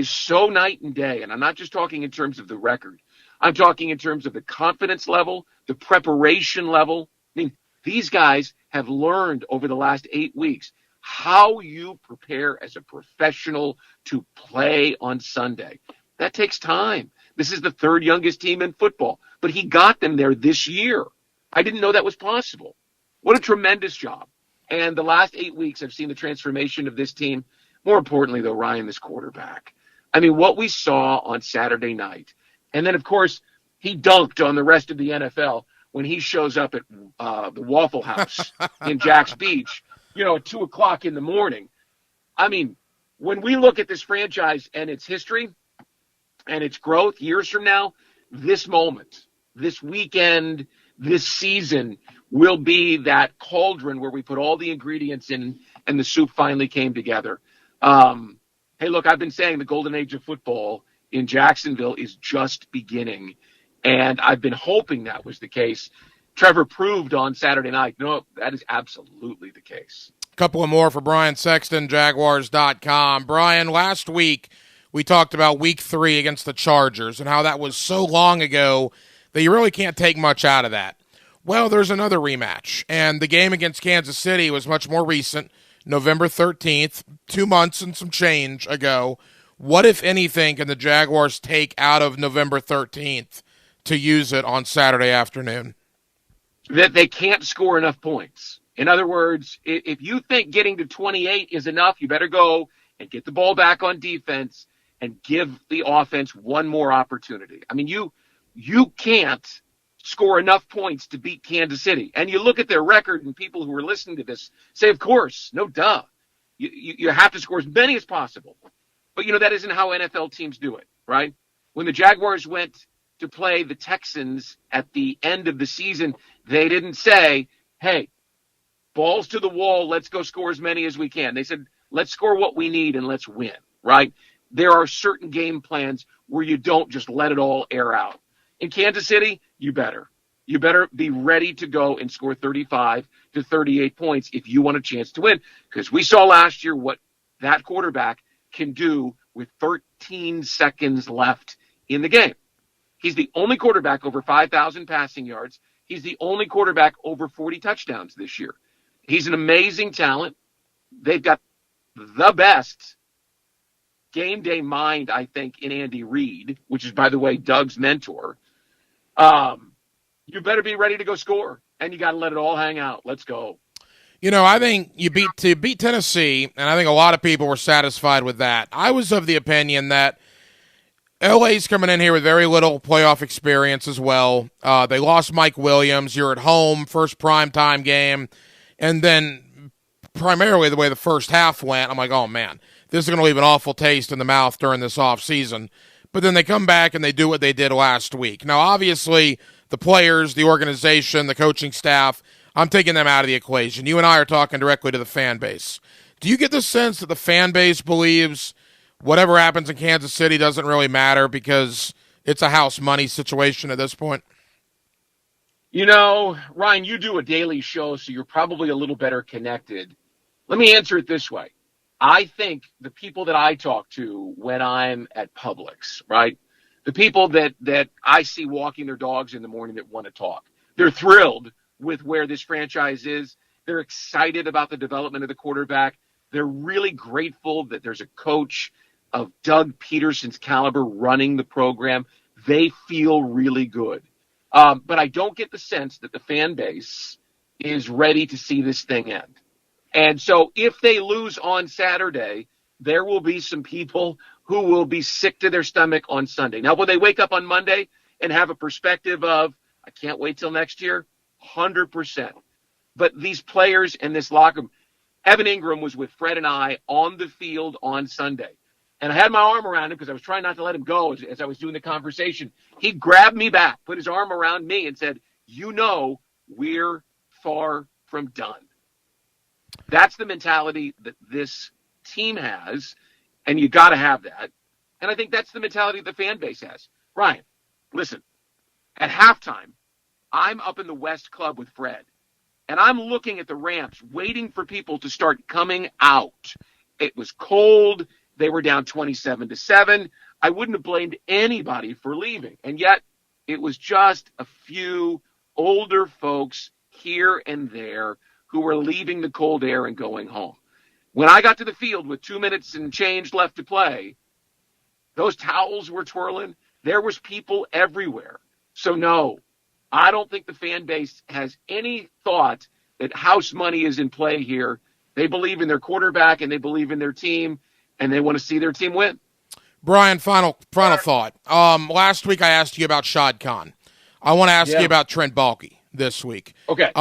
Speaker 16: so night and day. And I'm not just talking in terms of the record. I'm talking in terms of the confidence level, the preparation level. I mean, these guys have learned over the last 8 weeks how you prepare as a professional to play on Sunday. That takes time. This is the third youngest team in football, but he got them there this year. I didn't know that was possible. What a tremendous job. And the last 8 weeks, I've seen the transformation of this team. More importantly, though, Ryan, this quarterback. I mean, what we saw on Saturday night. And then, of course, he dunked on the rest of the NFL when he shows up at the Waffle House in Jack's Beach, at 2 o'clock in the morning. I mean, when we look at this franchise and its history and its growth years from now, this moment, this weekend, this season will be that cauldron where we put all the ingredients in and the soup finally came together. Hey, look, I've been saying the golden age of football in Jacksonville is just beginning, and I've been hoping that was the case. Trevor proved on Saturday night, no, that is absolutely the case.
Speaker 1: A couple of more for Brian Sexton, Jaguars.com. Brian, last week we talked about week 3 against the Chargers and how that was so long ago that you really can't take much out of that. Well, there's another rematch, and the game against Kansas City was much more recent, November 13th, 2 months and some change ago. What, if anything, can the Jaguars take out of November 13th to use it on Saturday afternoon?
Speaker 16: That they can't score enough points. In other words, if you think getting to 28 is enough, you better go and get the ball back on defense and give the offense one more opportunity. I mean, you can't score enough points to beat Kansas City. And you look at their record, and people who are listening to this say, of course, no duh. You have to score as many as possible. But, that isn't how NFL teams do it, right? When the Jaguars went to play the Texans at the end of the season, they didn't say, hey, balls to the wall, let's go score as many as we can. They said, let's score what we need and let's win, right? There are certain game plans where you don't just let it all air out. In Kansas City, you better. You better be ready to go and score 35 to 38 points if you want a chance to win. Because we saw last year what that quarterback can do with 13 seconds left in the game. He's the only quarterback over 5,000 passing yards. He's the only quarterback over 40 touchdowns this year. He's an amazing talent. They've got the best game day mind, I think, in Andy Reid, which is, by the way, Doug's mentor. You better be ready to go score, and you got to let it all hang out. Let's go.
Speaker 1: I think you beat Tennessee, and I think a lot of people were satisfied with that. I was of the opinion that LA's coming in here with very little playoff experience as well. They lost Mike Williams. You're at home, first primetime game. And then primarily the way the first half went, I'm like, oh, man, this is going to leave an awful taste in the mouth during this offseason. But then they come back and they do what they did last week. Now, obviously, the players, the organization, the coaching staff, I'm taking them out of the equation. You and I are talking directly to the fan base. Do you get the sense that the fan base believes whatever happens in Kansas City doesn't really matter because it's a house money situation at this point?
Speaker 16: Ryan, you do a daily show, so you're probably a little better connected. Let me answer it this way. I think the people that I talk to when I'm at Publix, right? The people that I see walking their dogs in the morning that want to talk, they're thrilled with where this franchise is. They're excited about the development of the quarterback. They're really grateful that there's a coach of Doug Peterson's caliber running the program. They feel really good. But I don't get the sense that the fan base is ready to see this thing end. And so if they lose on Saturday, there will be some people who will be sick to their stomach on Sunday. Now, will they wake up on Monday and have a perspective of, I can't wait till next year? 100%. But these players in this locker room, Evan Ingram was with Fred and I on the field on Sunday. And I had my arm around him because I was trying not to let him go as I was doing the conversation. He grabbed me back, put his arm around me and said, we're far from done. That's the mentality that this team has, and you got to have that. And I think that's the mentality the fan base has. Ryan, listen, at halftime, I'm up in the West Club with Fred, and I'm looking at the ramps, waiting for people to start coming out. It was cold. They were down 27-7. I wouldn't have blamed anybody for leaving, and yet it was just a few older folks here and there who were leaving the cold air and going home. When I got to the field with 2 minutes and change left to play, those towels were twirling. There was people everywhere. So no, I don't think the fan base has any thought that house money is in play here. They believe in their quarterback and they believe in their team, and they want to see their team win.
Speaker 1: Brian, final thought. Last week I asked you about Shad Khan. I want to ask you about Trent Baalke this week.
Speaker 16: Okay.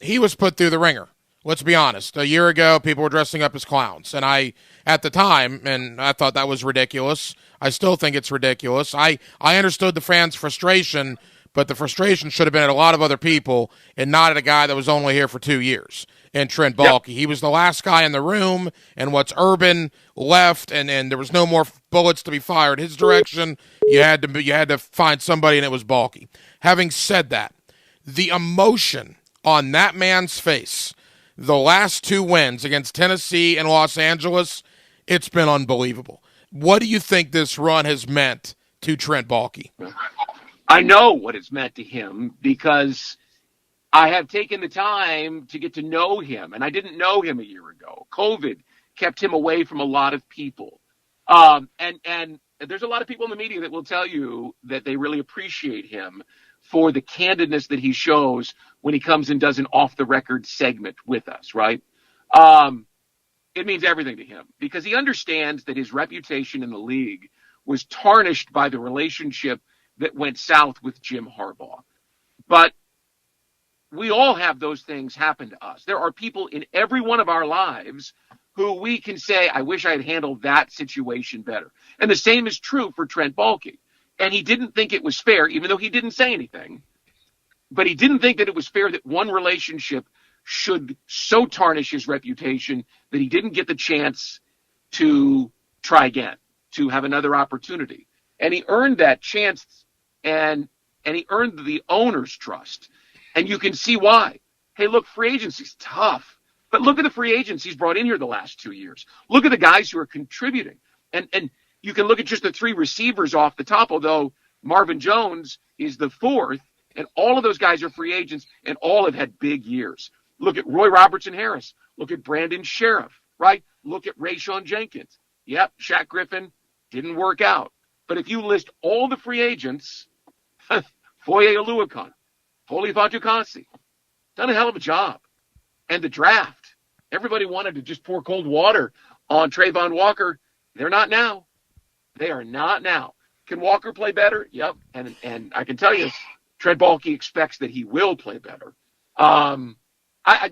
Speaker 1: He was put through the ringer. Let's be honest. A year ago, people were dressing up as clowns. And at the time, I thought that was ridiculous. I still think it's ridiculous. I understood the fans' frustration, but the frustration should have been at a lot of other people and not at a guy that was only here for 2 years. And Trent Baalke. Yep. He was the last guy in the room, and once Urban left and there was no more bullets to be fired his direction, you had to find somebody, and it was Baalke. Having said that, the emotion on that man's face, the last 2 wins against Tennessee and Los Angeles, it's been unbelievable. What do you think this run has meant to Trent Baalke?
Speaker 16: I know what it's meant to him because I have taken the time to get to know him, and I didn't know him a year ago. COVID kept him away from a lot of people. And there's a lot of people in the media that will tell you that they really appreciate him for the candidness that he shows when he comes and does an off-the-record segment with us, right? It means everything to him because he understands that his reputation in the league was tarnished by the relationship that went south with Jim Harbaugh. But we all have those things happen to us. There are people in every one of our lives who we can say, I wish I had handled that situation better. And the same is true for Trent Baalke. And he didn't think it was fair, even though he didn't say anything. But he didn't think that it was fair that one relationship should so tarnish his reputation that he didn't get the chance to try again, to have another opportunity. And he earned that chance, and he earned the owner's trust. And you can see why. Hey, look, free agency's tough. But look at the free agents he's brought in here the last 2 years. Look at the guys who are contributing. And you can look at just the 3 receivers off the top, although Marvin Jones is the 4th, and all of those guys are free agents, and all have had big years. Look at Roy Robertson-Harris. Look at Brandon Sheriff, right? Look at Rayshon Jenkins. Yep, Shaq Griffin didn't work out. But if you list all the free agents, Foye Oluokun, Foley Fatukasi, done a hell of a job. And the draft, everybody wanted to just pour cold water on Trayvon Walker. They're not now. They are not now. Can Walker play better? Yep. And I can tell you, Trent Baalke expects that he will play better. I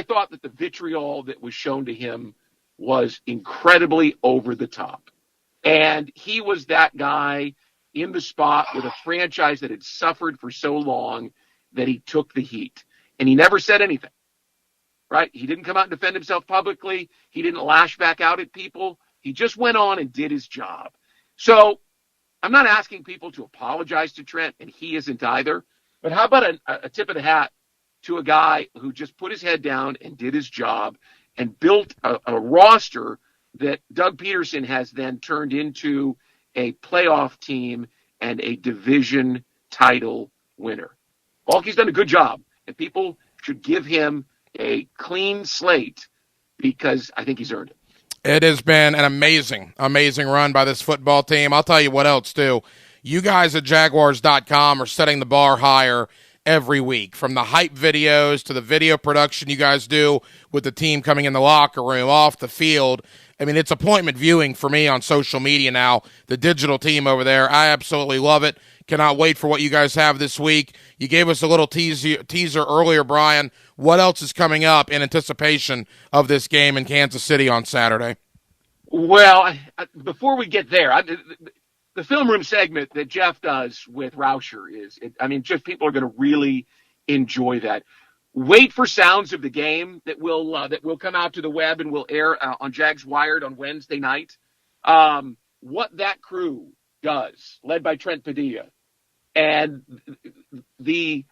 Speaker 16: thought that the vitriol that was shown to him was incredibly over the top. And he was that guy in the spot with a franchise that had suffered for so long that he took the heat. And he never said anything, right? He didn't come out and defend himself publicly. He didn't lash back out at people. He just went on and did his job. So I'm not asking people to apologize to Trent, and he isn't either. But how about a tip of the hat to a guy who just put his head down and did his job and built a roster that Doug Peterson has then turned into a playoff team and a division title winner. Balky's done a good job, and people should give him a clean slate because I think he's earned it.
Speaker 1: It has been an amazing run by this football team. I'll tell you what else, too. You guys at Jaguars.com are setting the bar higher every week, from the hype videos to the video production you guys do with the team coming in the locker room, off the field. I mean, it's appointment viewing for me on social media now, the digital team over there. I absolutely love it. Cannot wait for what you guys have this week. You gave us a little teaser earlier, Brian. What else is coming up in anticipation of this game in Kansas City on Saturday?
Speaker 16: Well, before we get there, the film room segment that Jeff does with Rauscher just people are going to really enjoy that. Wait for sounds of the game that will come out to the web and will air on Jags Wired on Wednesday night. What that crew does, led by Trent Padilla, and the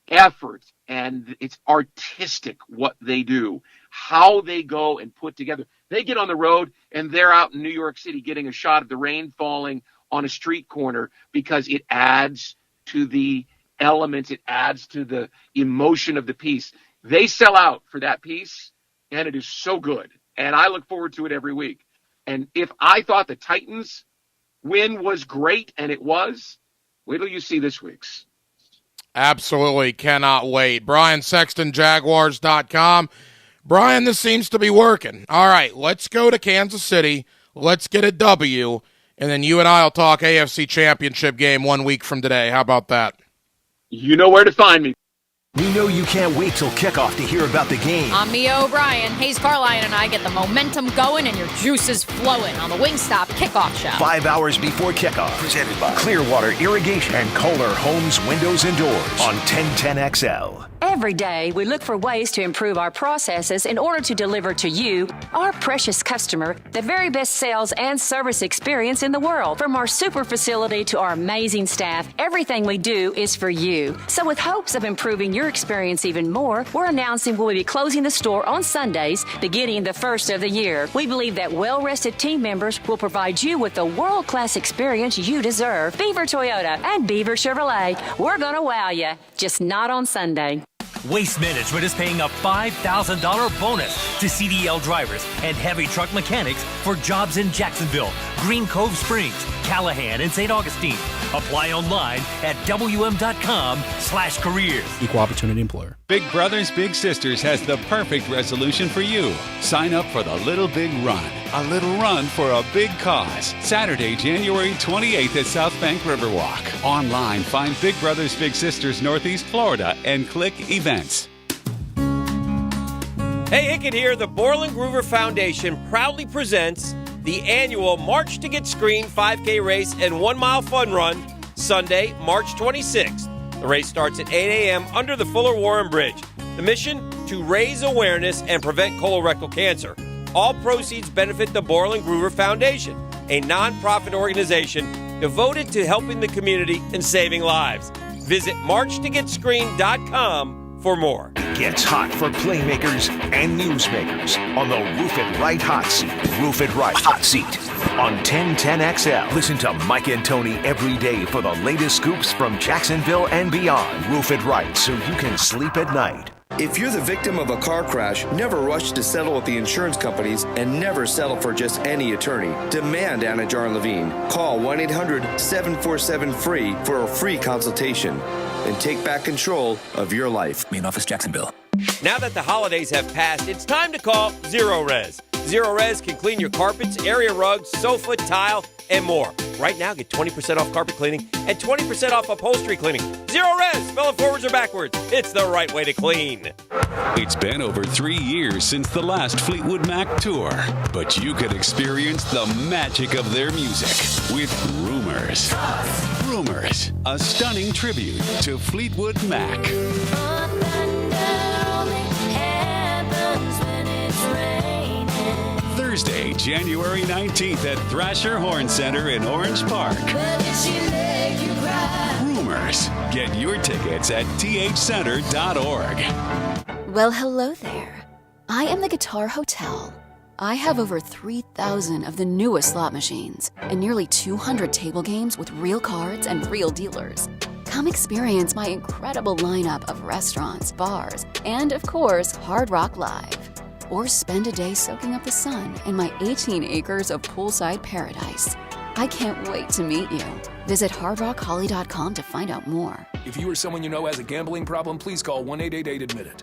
Speaker 16: effort, and it's artistic what they do, how they go and put together. They get on the road and they're out in New York City getting a shot of the rain falling on a street corner because it adds to the elements, it adds to the emotion of the piece. They sell out for that piece, and it is so good. And I look forward to it every week. And if I thought the Titans win was great, and it was, wait till you see this week's.
Speaker 1: Absolutely cannot wait. Brian Sexton, Jaguars.com. Brian, this seems to be working. All right, let's go to Kansas City. Let's get a W, and then you and I will talk AFC Championship game 1 week from today. How about that?
Speaker 16: You know where to find me.
Speaker 2: We know you can't wait till kickoff to hear about the game.
Speaker 6: I'm Mia O'Brien. Hayes Carline and I get the momentum going and your juices flowing on the Wingstop Kickoff Show.
Speaker 2: 5 hours before kickoff. Presented by Clearwater Irrigation and Kohler Homes Windows and Doors on 1010XL.
Speaker 10: Every day, we look for ways to improve our processes in order to deliver to you, our precious customer, the very best sales and service experience in the world. From our super facility to our amazing staff, everything we do is for you. So with hopes of improving your experience even more, we're announcing we'll be closing the store on Sundays, beginning the first of the year. We believe that well-rested team members will provide you with the world-class experience you deserve. Beaver Toyota and Beaver Chevrolet, we're gonna wow you, just not on Sunday.
Speaker 24: Waste Management is paying a $5,000 bonus to CDL drivers and heavy truck mechanics for jobs in Jacksonville, Green Cove Springs, Callahan, and St. Augustine. Apply online at WM.com/careers.
Speaker 11: Equal opportunity employer. Big Brothers Big Sisters has the perfect resolution for you. Sign up for the Little Big Run. A little run for a big cause. Saturday, January 28th at South Bank Riverwalk. Online, find Big Brothers Big Sisters Northeast Florida and click Events.
Speaker 12: Hey, Hickett here. The Borland Groover Foundation proudly presents the annual March to Get Screened 5K race and 1 mile fun run Sunday, March 26th. The race starts at 8 a.m. under the Fuller Warren Bridge. The mission? To raise awareness and prevent colorectal cancer. All proceeds benefit the Borland Groover Foundation, a nonprofit organization devoted to helping the community and saving lives. Visit marchtogetscreened.com for more.
Speaker 2: It gets hot for playmakers and newsmakers on the Roof It Right Hot Seat. Roof It Right Hot Seat on 1010XL. Listen to Mike and Tony every day for the latest scoops from Jacksonville and beyond. Roof It Right so you can sleep at night.
Speaker 13: If you're the victim of a car crash, never rush to settle with the insurance companies and never settle for just any attorney. Demand Anajar and Levine. Call 1-800-747-FREE for a free consultation and take back control of your life.
Speaker 17: Main office, Jacksonville.
Speaker 12: Now that the holidays have passed, it's time to call Zero Res. Zero Res can clean your carpets, area rugs, sofa, tile, and more. Right now, get 20% off carpet cleaning and 20% off upholstery cleaning. Zero Res, spell it forwards or backwards. It's the right way to clean.
Speaker 11: It's been over 3 years since the last Fleetwood Mac tour, but you could experience the magic of their music with Rumors. Rumors, a stunning tribute to Fleetwood Mac. Thursday, January 19th at Thrasher Horn Center in Orange Park. Rumors. Get your tickets at thcenter.org.
Speaker 25: Well, hello there.
Speaker 23: I am the Guitar Hotel. I have over 3,000 of the newest slot machines and nearly 200 table games with real cards and real dealers. Come experience my incredible lineup of restaurants, bars, and of course, Hard Rock Live. Or spend a day soaking up the sun in my 18 acres of poolside paradise. I can't wait to meet you. Visit hardrockholly.com to find out more.
Speaker 28: If you or someone you know has a gambling problem, please call 1-888-ADMIT-IT.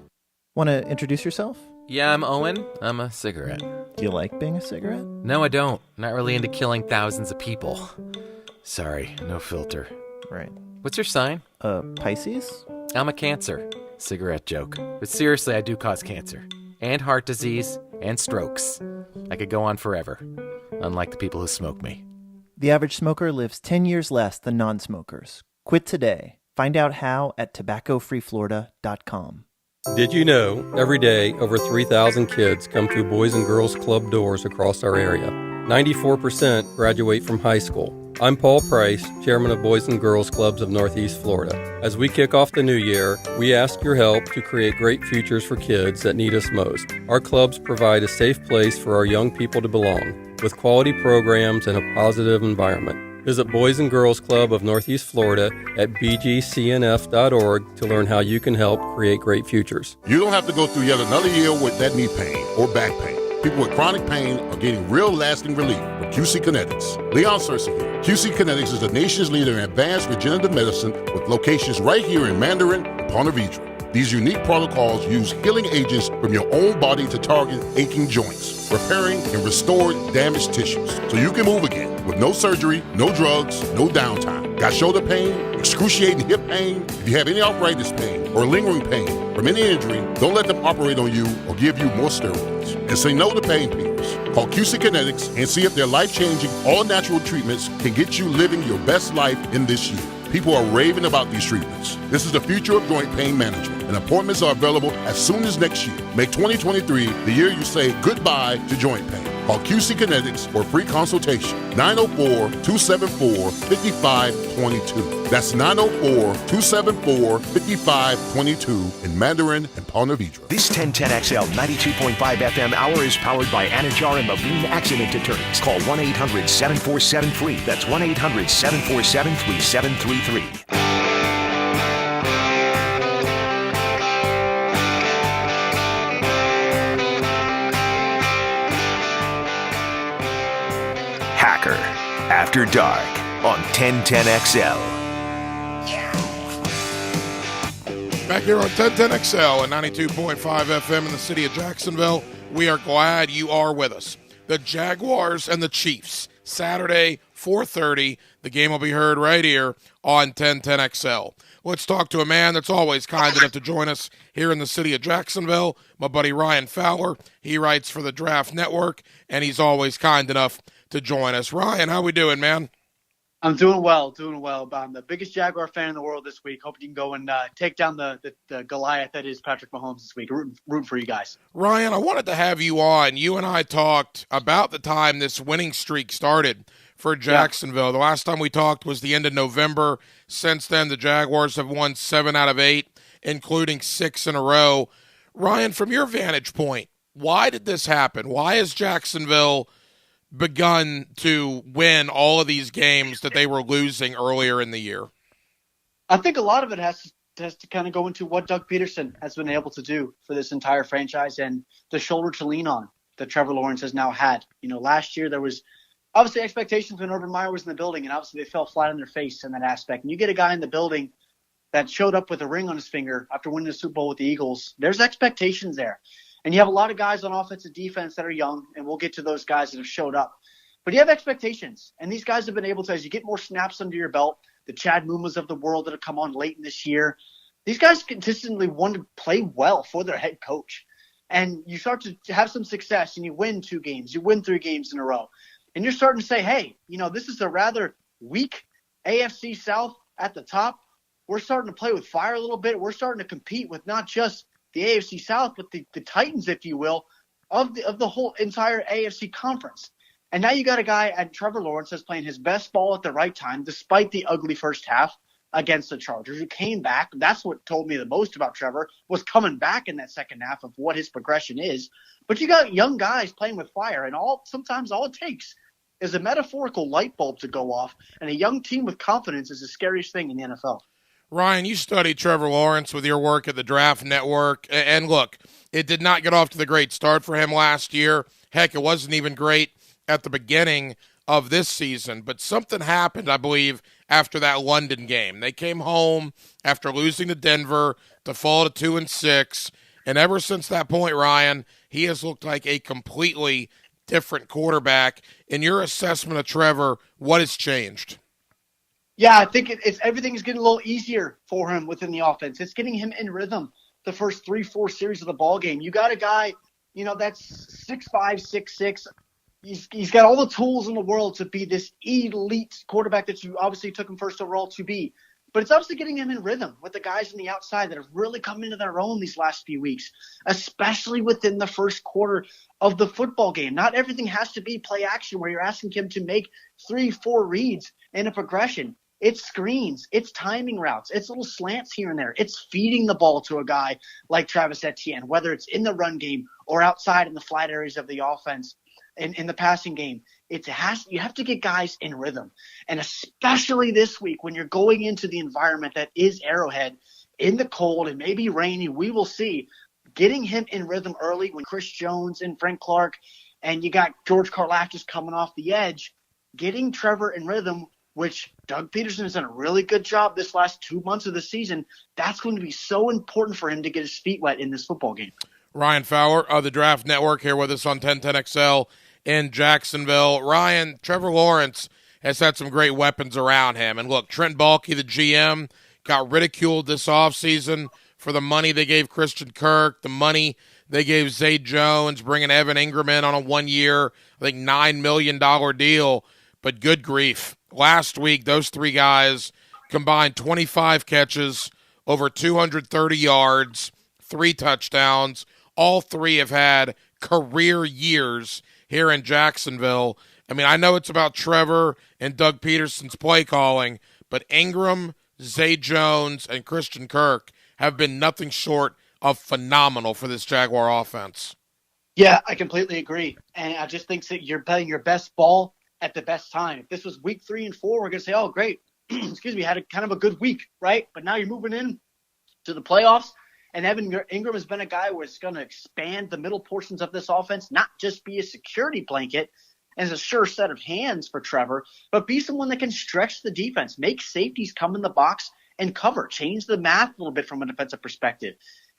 Speaker 4: Want to introduce yourself?
Speaker 8: Yeah, I'm Owen. I'm a cigarette.
Speaker 4: Do you like being a cigarette?
Speaker 8: No, I don't. Not really into killing thousands of people. Sorry, no filter.
Speaker 4: Right.
Speaker 8: What's your sign?
Speaker 4: Pisces?
Speaker 8: I'm a Cancer. Cigarette joke. But seriously, I do cause cancer. And heart disease. And strokes. I could go on forever. Unlike the people who smoke me.
Speaker 4: The average smoker lives 10 years less than non-smokers. Quit today. Find out how at tobaccofreeflorida.com.
Speaker 14: Did you know every day over 3,000 kids come through Boys and Girls Club doors across our area? 94% graduate from high school. I'm Paul Price, Chairman of Boys and Girls Clubs of Northeast Florida. As we kick off the new year, we ask your help to create great futures for kids that need us most. Our clubs provide a safe place for our young people to belong, with quality programs and a positive environment. Visit Boys and Girls Club of Northeast Florida at bgcnf.org to learn how you can help create great futures.
Speaker 17: You don't have to go through yet another year with that knee pain or back pain. People with chronic pain are getting real lasting relief with QC Kinetics. Leon Searcy here. QC Kinetics is the nation's leader in advanced regenerative medicine with locations right here in Mandarin and Ponte Vedra. These unique protocols use healing agents from your own body to target aching joints, repairing and restore damaged tissues so you can move again with no surgery, no drugs, no downtime. Got shoulder pain, excruciating hip pain? If you have any arthritis pain or lingering pain from any injury, don't let them operate on you or give you more steroids. And say no to pain pills. Call QC Kinetics and see if their life-changing, all-natural treatments can get you living your best life in this year. People are raving about these treatments. This is the future of joint pain management, and appointments are available as soon as next year. Make 2023 the year you say goodbye to joint pain. Call QC Kinetics for a free consultation. 904-274-5522. That's 904-274-5522 in Mandarin and Ponte Vedra.
Speaker 2: This 1010XL 92.5 FM hour is powered by Anajar and Levine Accident Attorneys. Call 1-800-747-FREE. That's 1-800-747-3733. Hacker After Dark on 1010XL.
Speaker 1: Back here on 1010XL and 92.5 FM in the city of Jacksonville. We are glad you are with us. The Jaguars and the Chiefs, Saturday, 4:30. The game will be heard right here on 1010XL. Let's talk to a man that's always kind enough to join us here in the city of Jacksonville, my buddy Ryan Fowler. He writes for the Draft Network, and he's always kind enough to join us. Ryan, how we doing, man?
Speaker 20: I'm doing well. I'm the biggest Jaguar fan in the world this week. Hope you can go and take down the Goliath that is Patrick Mahomes this week. Rooting for you guys.
Speaker 1: Ryan, I wanted to have you on. You and I talked about the time this winning streak started for Jacksonville. Yeah. The last time we talked was the end of November. Since then, the Jaguars have won 7 out of 8, including 6 in a row. Ryan, from your vantage point, why did this happen? Why has Jacksonville begun to win all of these games that they were losing earlier in the year?
Speaker 20: I think a lot of it has to kind of go into what Doug Peterson has been able to do for this entire franchise and the shoulder to lean on that Trevor Lawrence has now had. You know, last year there was obviously expectations when Urban Meyer was in the building, and obviously they fell flat on their face in that aspect. And you get a guy in the building that showed up with a ring on his finger after winning the Super Bowl with the Eagles. There's expectations there. And you have a lot of guys on offense and defense that are young, and we'll get to those guys that have showed up. But you have expectations, and these guys have been able to, as you get more snaps under your belt, the Chad Mumas of the world that have come on late in this year, these guys consistently want to play well for their head coach. And you start to have some success, and you win 2 games, you win 3 games in a row. And you're starting to say, hey, you know, this is a rather weak AFC South at the top. We're starting to play with fire a little bit. We're starting to compete with not just the AFC South, but the Titans, if you will, of the whole entire AFC conference. And now you got a guy at Trevor Lawrence that's playing his best ball at the right time, despite the ugly first half, against the Chargers, who came back. That's what told me the most about Trevor, was coming back in that second half of what his progression is. But you got young guys playing with fire, and sometimes all it takes is a metaphorical light bulb to go off, and a young team with confidence is the scariest thing in the NFL.
Speaker 1: Ryan, you studied Trevor Lawrence with your work at the Draft Network, and look, it did not get off to the great start for him last year. Heck, it wasn't even great at the beginning of this season, but something happened, I believe, after that London game. They came home after losing to Denver to fall to 2-6, and ever since that point, Ryan, he has looked like a completely different quarterback. In your assessment of Trevor, what has changed?
Speaker 20: Yeah, I think everything is getting a little easier for him within the offense. It's getting him in rhythm the first 3-4 series of the ball game. You got a guy, that's 6'5", 6'6". He's got all the tools in the world to be this elite quarterback that you obviously took him first overall to be. But it's obviously getting him in rhythm with the guys on the outside that have really come into their own these last few weeks, especially within the first quarter of the football game. Not everything has to be play action where you're asking him to make 3-4 reads in a progression. It's screens, it's timing routes, it's little slants here and there. It's feeding the ball to a guy like Travis Etienne, whether it's in the run game or outside in the flat areas of the offense. In the passing game, you have to get guys in rhythm. And especially this week when you're going into the environment that is Arrowhead in the cold and maybe rainy, we will see getting him in rhythm early when Chris Jones and Frank Clark and you got George Karlaftis coming off the edge, getting Trevor in rhythm, which Doug Peterson has done a really good job this last 2 months of the season. That's going to be so important for him to get his feet wet in this football game.
Speaker 1: Ryan Fowler of the Draft Network here with us on 1010XL in Jacksonville. Ryan, Trevor Lawrence has had some great weapons around him. And look, Trent Baalke, the GM, got ridiculed this offseason for the money they gave Christian Kirk, the money they gave Zay Jones, bringing Evan Ingram in on a 1-year, I think $9 million deal. But good grief. Last week, those three guys combined 25 catches, over 230 yards, 3 touchdowns. All three have had career years here in Jacksonville. I mean, I know it's about Trevor and Doug Peterson's play calling, but Ingram, Zay Jones, and Christian Kirk have been nothing short of phenomenal for this Jaguar offense.
Speaker 20: Yeah, I completely agree. And I just think that you're playing your best ball at the best time. If this was week 3 and 4, we're going to say, oh, great. Excuse me, had a kind of a good week, right? But now you're moving in to the playoffs. And Evan Ingram has been a guy who is going to expand the middle portions of this offense, not just be a security blanket as a sure set of hands for Trevor, but be someone that can stretch the defense, make safeties come in the box and cover, change the math a little bit from a defensive perspective.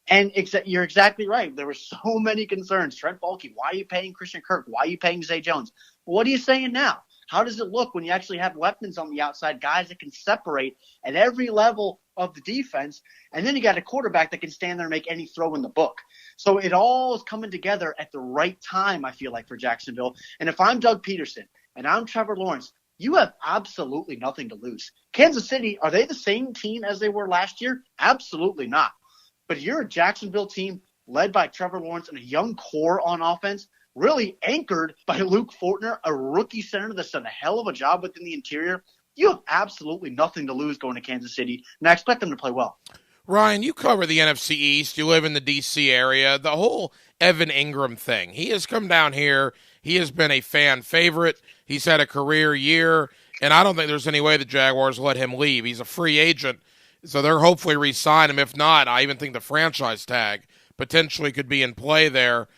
Speaker 20: And you're exactly right. There were so many concerns. Trent Baalke, why are you paying Christian Kirk? Why are you paying Zay Jones? What are you saying now? How does it look when you actually have weapons on the outside, guys that can separate at every level of the defense, and then you got a quarterback that can stand there and make any throw in the book? So it all is coming together at the right time, I feel like, for Jacksonville. And if I'm Doug Peterson and I'm Trevor Lawrence, you have absolutely nothing to lose. Kansas City, are they the same team as they were last year? Absolutely not. But you're a Jacksonville team led by Trevor Lawrence and a young core on offense, really anchored by Luke Fortner, a rookie center that's done a hell of a job within the interior. You have absolutely nothing to lose going to Kansas City, and I expect them to play well.
Speaker 1: Ryan, you cover the NFC East. You live in the D.C. area. The whole Evan Ingram thing, he has come down here. He has been a fan favorite. He's had a career year, and I don't think there's any way the Jaguars let him leave. He's a free agent, so they're hopefully re-sign him. If not, I even think the franchise tag potentially could be in play there.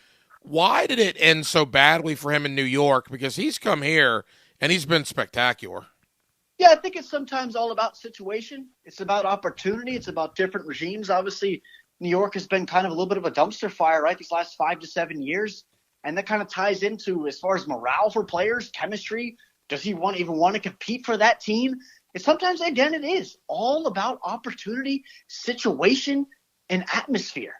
Speaker 1: Why did it end so badly for him in New York? Because he's come here, and he's been spectacular.
Speaker 20: Yeah, I think it's sometimes all about situation. It's about opportunity. It's about different regimes. Obviously, New York has been kind of a little bit of a dumpster fire, right, these last 5 to 7 years. And that kind of ties into, as far as morale for players, chemistry. Does he even want to compete for that team? And sometimes, again, it is all about opportunity, situation, and atmosphere.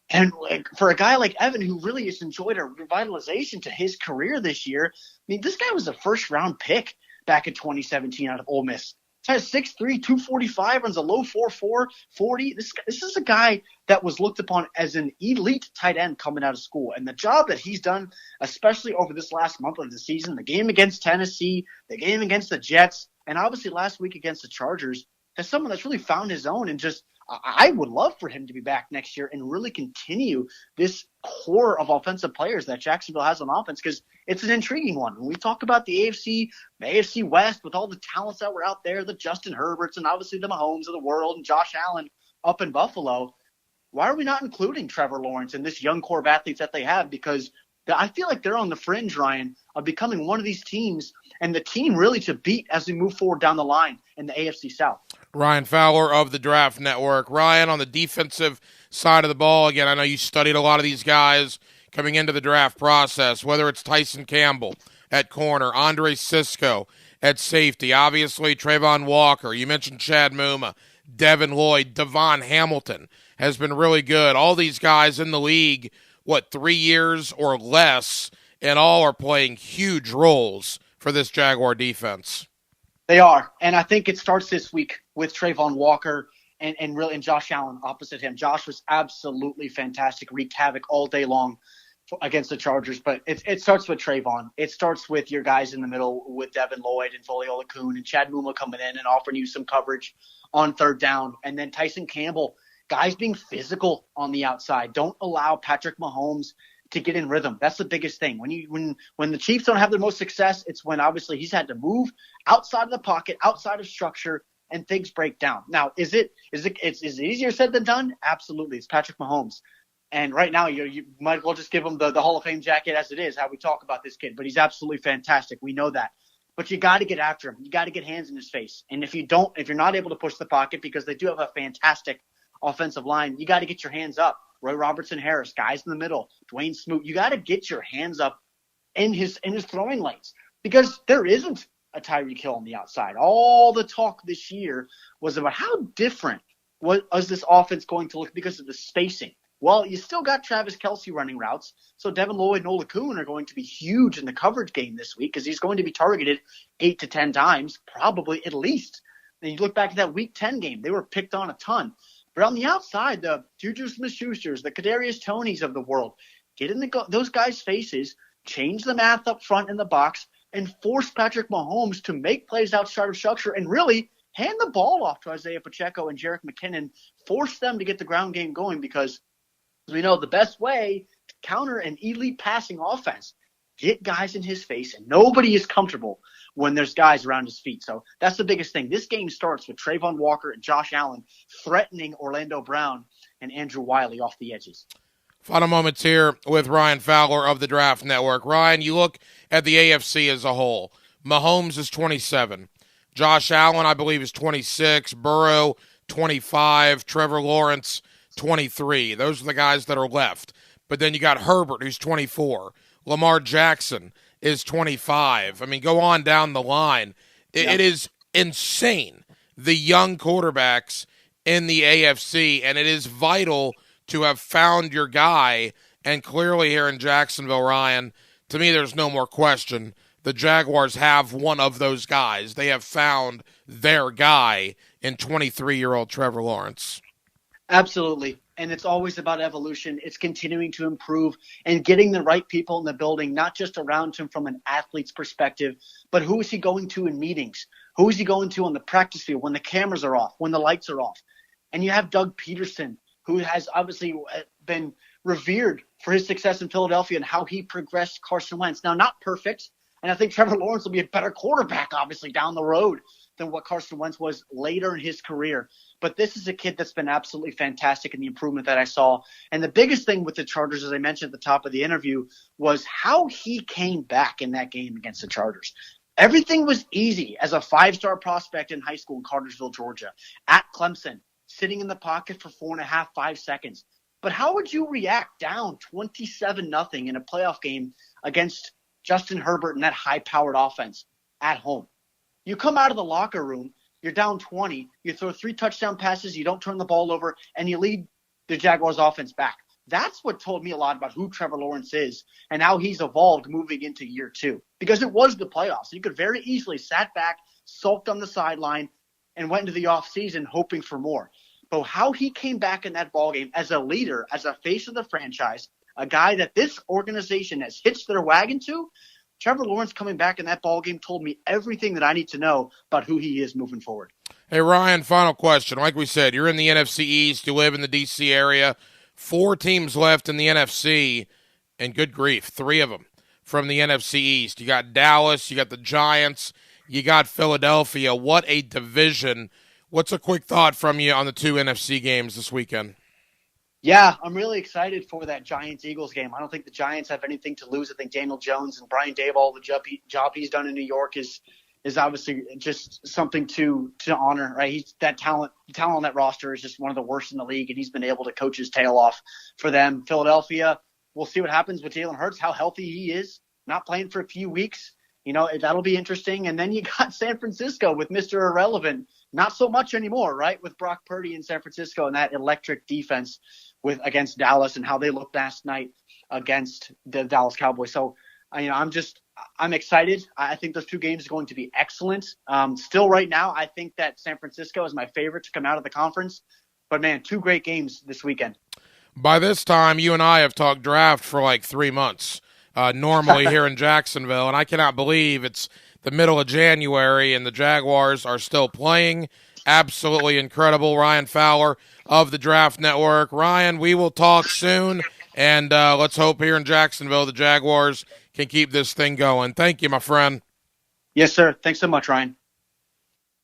Speaker 20: And for a guy like Evan, who really has enjoyed a revitalization to his career this year, I mean, this guy was a first-round pick back in 2017 out of Ole Miss. This guy's 6'3", 245, runs a low 4.4, 40. This is a guy that was looked upon as an elite tight end coming out of school. And the job that he's done, especially over this last month of the season, the game against Tennessee, the game against the Jets, and obviously last week against the Chargers, as someone that's really found his own, and just I would love for him to be back next year and really continue this core of offensive players that Jacksonville has on offense, because it's an intriguing one. When we talk about the AFC West with all the talents that were out there, the Justin Herberts and obviously the Mahomes of the world and Josh Allen up in Buffalo, why are we not including Trevor Lawrence and this young core of athletes that they have? Because I feel like they're on the fringe, Ryan, of becoming one of these teams and the team really to beat as we move forward down the line in the AFC South.
Speaker 1: Ryan Fowler of the Draft Network. Ryan, on the defensive side of the ball, again, I know you studied a lot of these guys coming into the draft process, whether it's Tyson Campbell at corner, Andre Sisco at safety, obviously Trayvon Walker. You mentioned Chad Muma, Devin Lloyd, Devon Hamilton has been really good. All these guys in the league, 3 years or less, and all are playing huge roles for this Jaguar defense.
Speaker 20: They are, and I think it starts this week with Trayvon Walker and Josh Allen opposite him. Josh was absolutely fantastic, wreaked havoc all day long against the Chargers, but it starts with Trayvon. It starts with your guys in the middle with Devin Lloyd and Foley Olakun and Chad Muma coming in and offering you some coverage on third down, and then Tyson Campbell, guys being physical on the outside. Don't allow Patrick Mahomes to get in rhythm. That's the biggest thing. When the Chiefs don't have their most success, it's when obviously he's had to move outside of the pocket, outside of structure, and things break down. Now, is it easier said than done? Absolutely. It's Patrick Mahomes. And right now, you might as well just give him the Hall of Fame jacket as it is, how we talk about this kid. But he's absolutely fantastic. We know that. But you got to get after him. You got to get hands in his face. And if you're not able to push the pocket, because they do have a fantastic offensive line, you got to get your hands up. Roy Robertson Harris, guys in the middle, Dwayne Smoot, you got to get your hands up in his throwing lanes, because there isn't a Tyreek Hill on the outside. All the talk this year was about how different was this offense going to look because of the spacing. Well, you still got Travis Kelce running routes, so Devin Lloyd and Olakun are going to be huge in the coverage game this week, because he's going to be targeted 8 to 10 times, probably at least. And you look back at that Week 10 game, they were picked on a ton. But on the outside, the Juju Smith-Schusters, the Kadarius Tonys of the world, get in those guys' faces, change the math up front in the box, and force Patrick Mahomes to make plays outside of structure and really hand the ball off to Isaiah Pacheco and Jerick McKinnon, force them to get the ground game going, because as we know, the best way to counter an elite passing offense, get guys in his face, and nobody is comfortable when there's guys around his feet. So that's the biggest thing. This game starts with Trayvon Walker and Josh Allen threatening Orlando Brown and Andrew Wiley off the edges.
Speaker 1: Final moments here with Ryan Fowler of the Draft Network. Ryan, you look at the AFC as a whole. Mahomes is 27. Josh Allen, I believe, is 26. Burrow, 25. Trevor Lawrence, 23. Those are the guys that are left. But then you got Herbert, who's 24. Lamar Jackson is 25. I mean, go on down the line. It is insane, the young quarterbacks in the AFC, and it is vital to have found your guy. And clearly here in Jacksonville, Ryan, to me there's no more question. The Jaguars have one of those guys. They have found their guy in 23-year-old Trevor Lawrence.
Speaker 20: Absolutely. And it's always about evolution. It's continuing to improve and getting the right people in the building, not just around him from an athlete's perspective, but who is he going to in meetings? Who is he going to on the practice field when the cameras are off, when the lights are off? And you have Doug Peterson, who has obviously been revered for his success in Philadelphia and how he progressed Carson Wentz. Now, not perfect. And I think Trevor Lawrence will be a better quarterback, obviously, down the road than what Carson Wentz was later in his career. But this is a kid that's been absolutely fantastic in the improvement that I saw. And the biggest thing with the Chargers, as I mentioned at the top of the interview, was how he came back in that game against the Chargers. Everything was easy as a 5-star prospect in high school in Cartersville, Georgia, at Clemson, sitting in the pocket for 4.5, 5 seconds. But how would you react down 27-0 in a playoff game against Justin Herbert and that high-powered offense at home? You come out of the locker room, you're down 20, you throw 3 touchdown passes, you don't turn the ball over, and you lead the Jaguars offense back. That's what told me a lot about who Trevor Lawrence is and how he's evolved moving into year 2. Because it was the playoffs. You could very easily sat back, sulked on the sideline, and went into the offseason hoping for more. But how he came back in that ballgame as a leader, as a face of the franchise, a guy that this organization has hitched their wagon to, Trevor Lawrence coming back in that ballgame told me everything that I need to know about who he is moving forward.
Speaker 1: Hey, Ryan, final question. Like we said, you're in the NFC East. You live in the D.C. area. 4 teams left in the NFC, and good grief, 3 of them from the NFC East. You got Dallas, you got the Giants, you got Philadelphia. What a division. What's a quick thought from you on the 2 NFC games this weekend?
Speaker 20: Yeah, I'm really excited for that Giants-Eagles game. I don't think the Giants have anything to lose. I think Daniel Jones and Brian Daboll, the job he's done in New York is obviously just something to honor, right? He's that talent on that roster is just one of the worst in the league, and he's been able to coach his tail off for them. Philadelphia, we'll see what happens with Jalen Hurts, how healthy he is, not playing for a few weeks. That'll be interesting. And then you got San Francisco with Mr. Irrelevant. Not so much anymore, right? With Brock Purdy in San Francisco and that electric defense against Dallas and how they looked last night against the Dallas Cowboys. So, I'm excited. I think those 2 games are going to be excellent. Still right now, I think that San Francisco is my favorite to come out of the conference. But, man, 2 great games this weekend.
Speaker 1: By this time, you and I have talked draft for like 3 months, normally here in Jacksonville, and I cannot believe it's the middle of January and the Jaguars are still playing. Absolutely incredible. Ryan Fowler of the Draft Network. Ryan, we will talk soon, and let's hope here in Jacksonville the Jaguars can keep this thing going. Thank you, my friend.
Speaker 20: Yes, sir. Thanks so much, Ryan.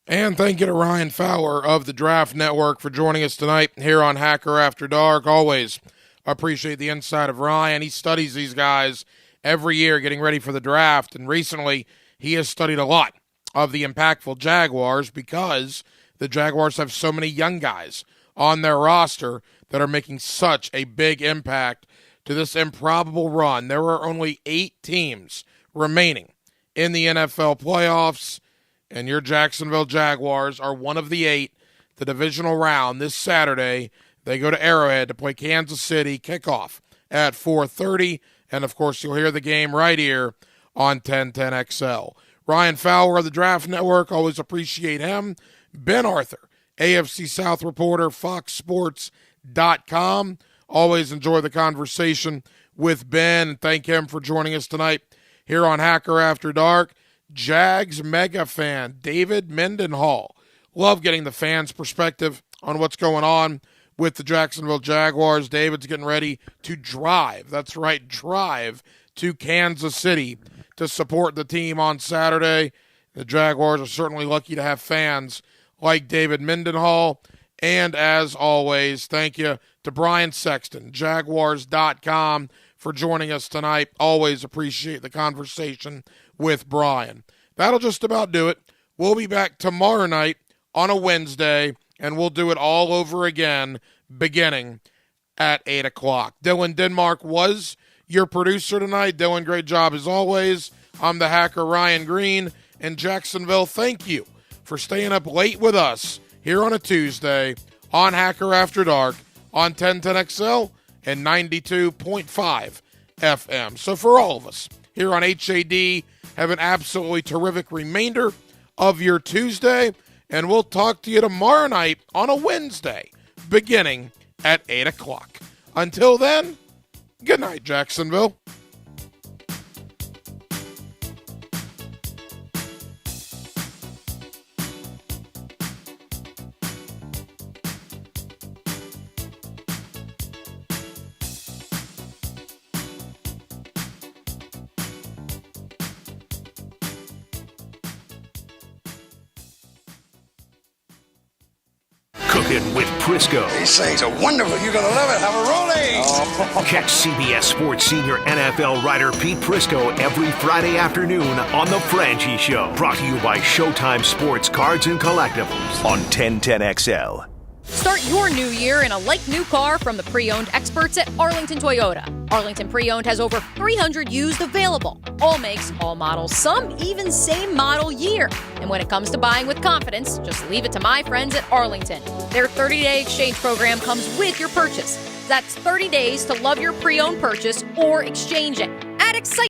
Speaker 1: And thank you to Ryan Fowler of the Draft Network for joining us tonight here on Hacker After Dark. Always appreciate the insight of Ryan. He studies these guys every year getting ready for the draft, and recently he has studied a lot of the impactful Jaguars because the Jaguars have so many young guys on their roster that are making such a big impact to this improbable run. There are only 8 teams remaining in the NFL playoffs, and your Jacksonville Jaguars are one of the 8. The divisional round this Saturday, they go to Arrowhead to play Kansas City, kickoff at 4:30, and of course you'll hear the game right here on 1010XL. Ryan Fowler of the Draft Network, always appreciate him. Ben Arthur, AFC South reporter, FoxSports.com. Always enjoy the conversation with Ben, and thank him for joining us tonight here on Hacker After Dark. Jags mega fan David Mendenhall. Love getting the fans' perspective on what's going on with the Jacksonville Jaguars. David's getting ready to drive. That's right, drive to Kansas City to support the team on Saturday. The Jaguars are certainly lucky to have fans like David Mendenhall. And as always, thank you to Brian Sexton, Jaguars.com, for joining us tonight. Always appreciate the conversation with Brian. That'll just about do it. We'll be back tomorrow night on a Wednesday, and we'll do it all over again beginning at 8 o'clock. Dylan Denmark was your producer tonight. Dylan, great job as always. I'm the hacker Ryan Green in Jacksonville. Thank you for staying up late with us here on a Tuesday on Hacker After Dark on 1010XL and 92.5 FM. So for all of us here on HAD, have an absolutely terrific remainder of your Tuesday, and we'll talk to you tomorrow night on a Wednesday beginning at 8 o'clock. Until then, good night, Jacksonville.
Speaker 2: Cooking with Prisco.
Speaker 15: These things are wonderful. You're going to love it. Have a rolling.
Speaker 2: Catch CBS Sports senior NFL writer Pete Prisco every Friday afternoon on The Franchi Show. Brought to you by Showtime Sports Cards and Collectibles on 1010XL.
Speaker 6: Start your new year in a like-new car from the pre-owned experts at Arlington Toyota. Arlington Pre-Owned has over 300 used available. All makes, all models, some even same model year. And when it comes to buying with confidence, just leave it to my friends at Arlington. Their 30-day exchange program comes with your purchase. That's 30 days to love your pre-owned purchase or exchange it. Add excitement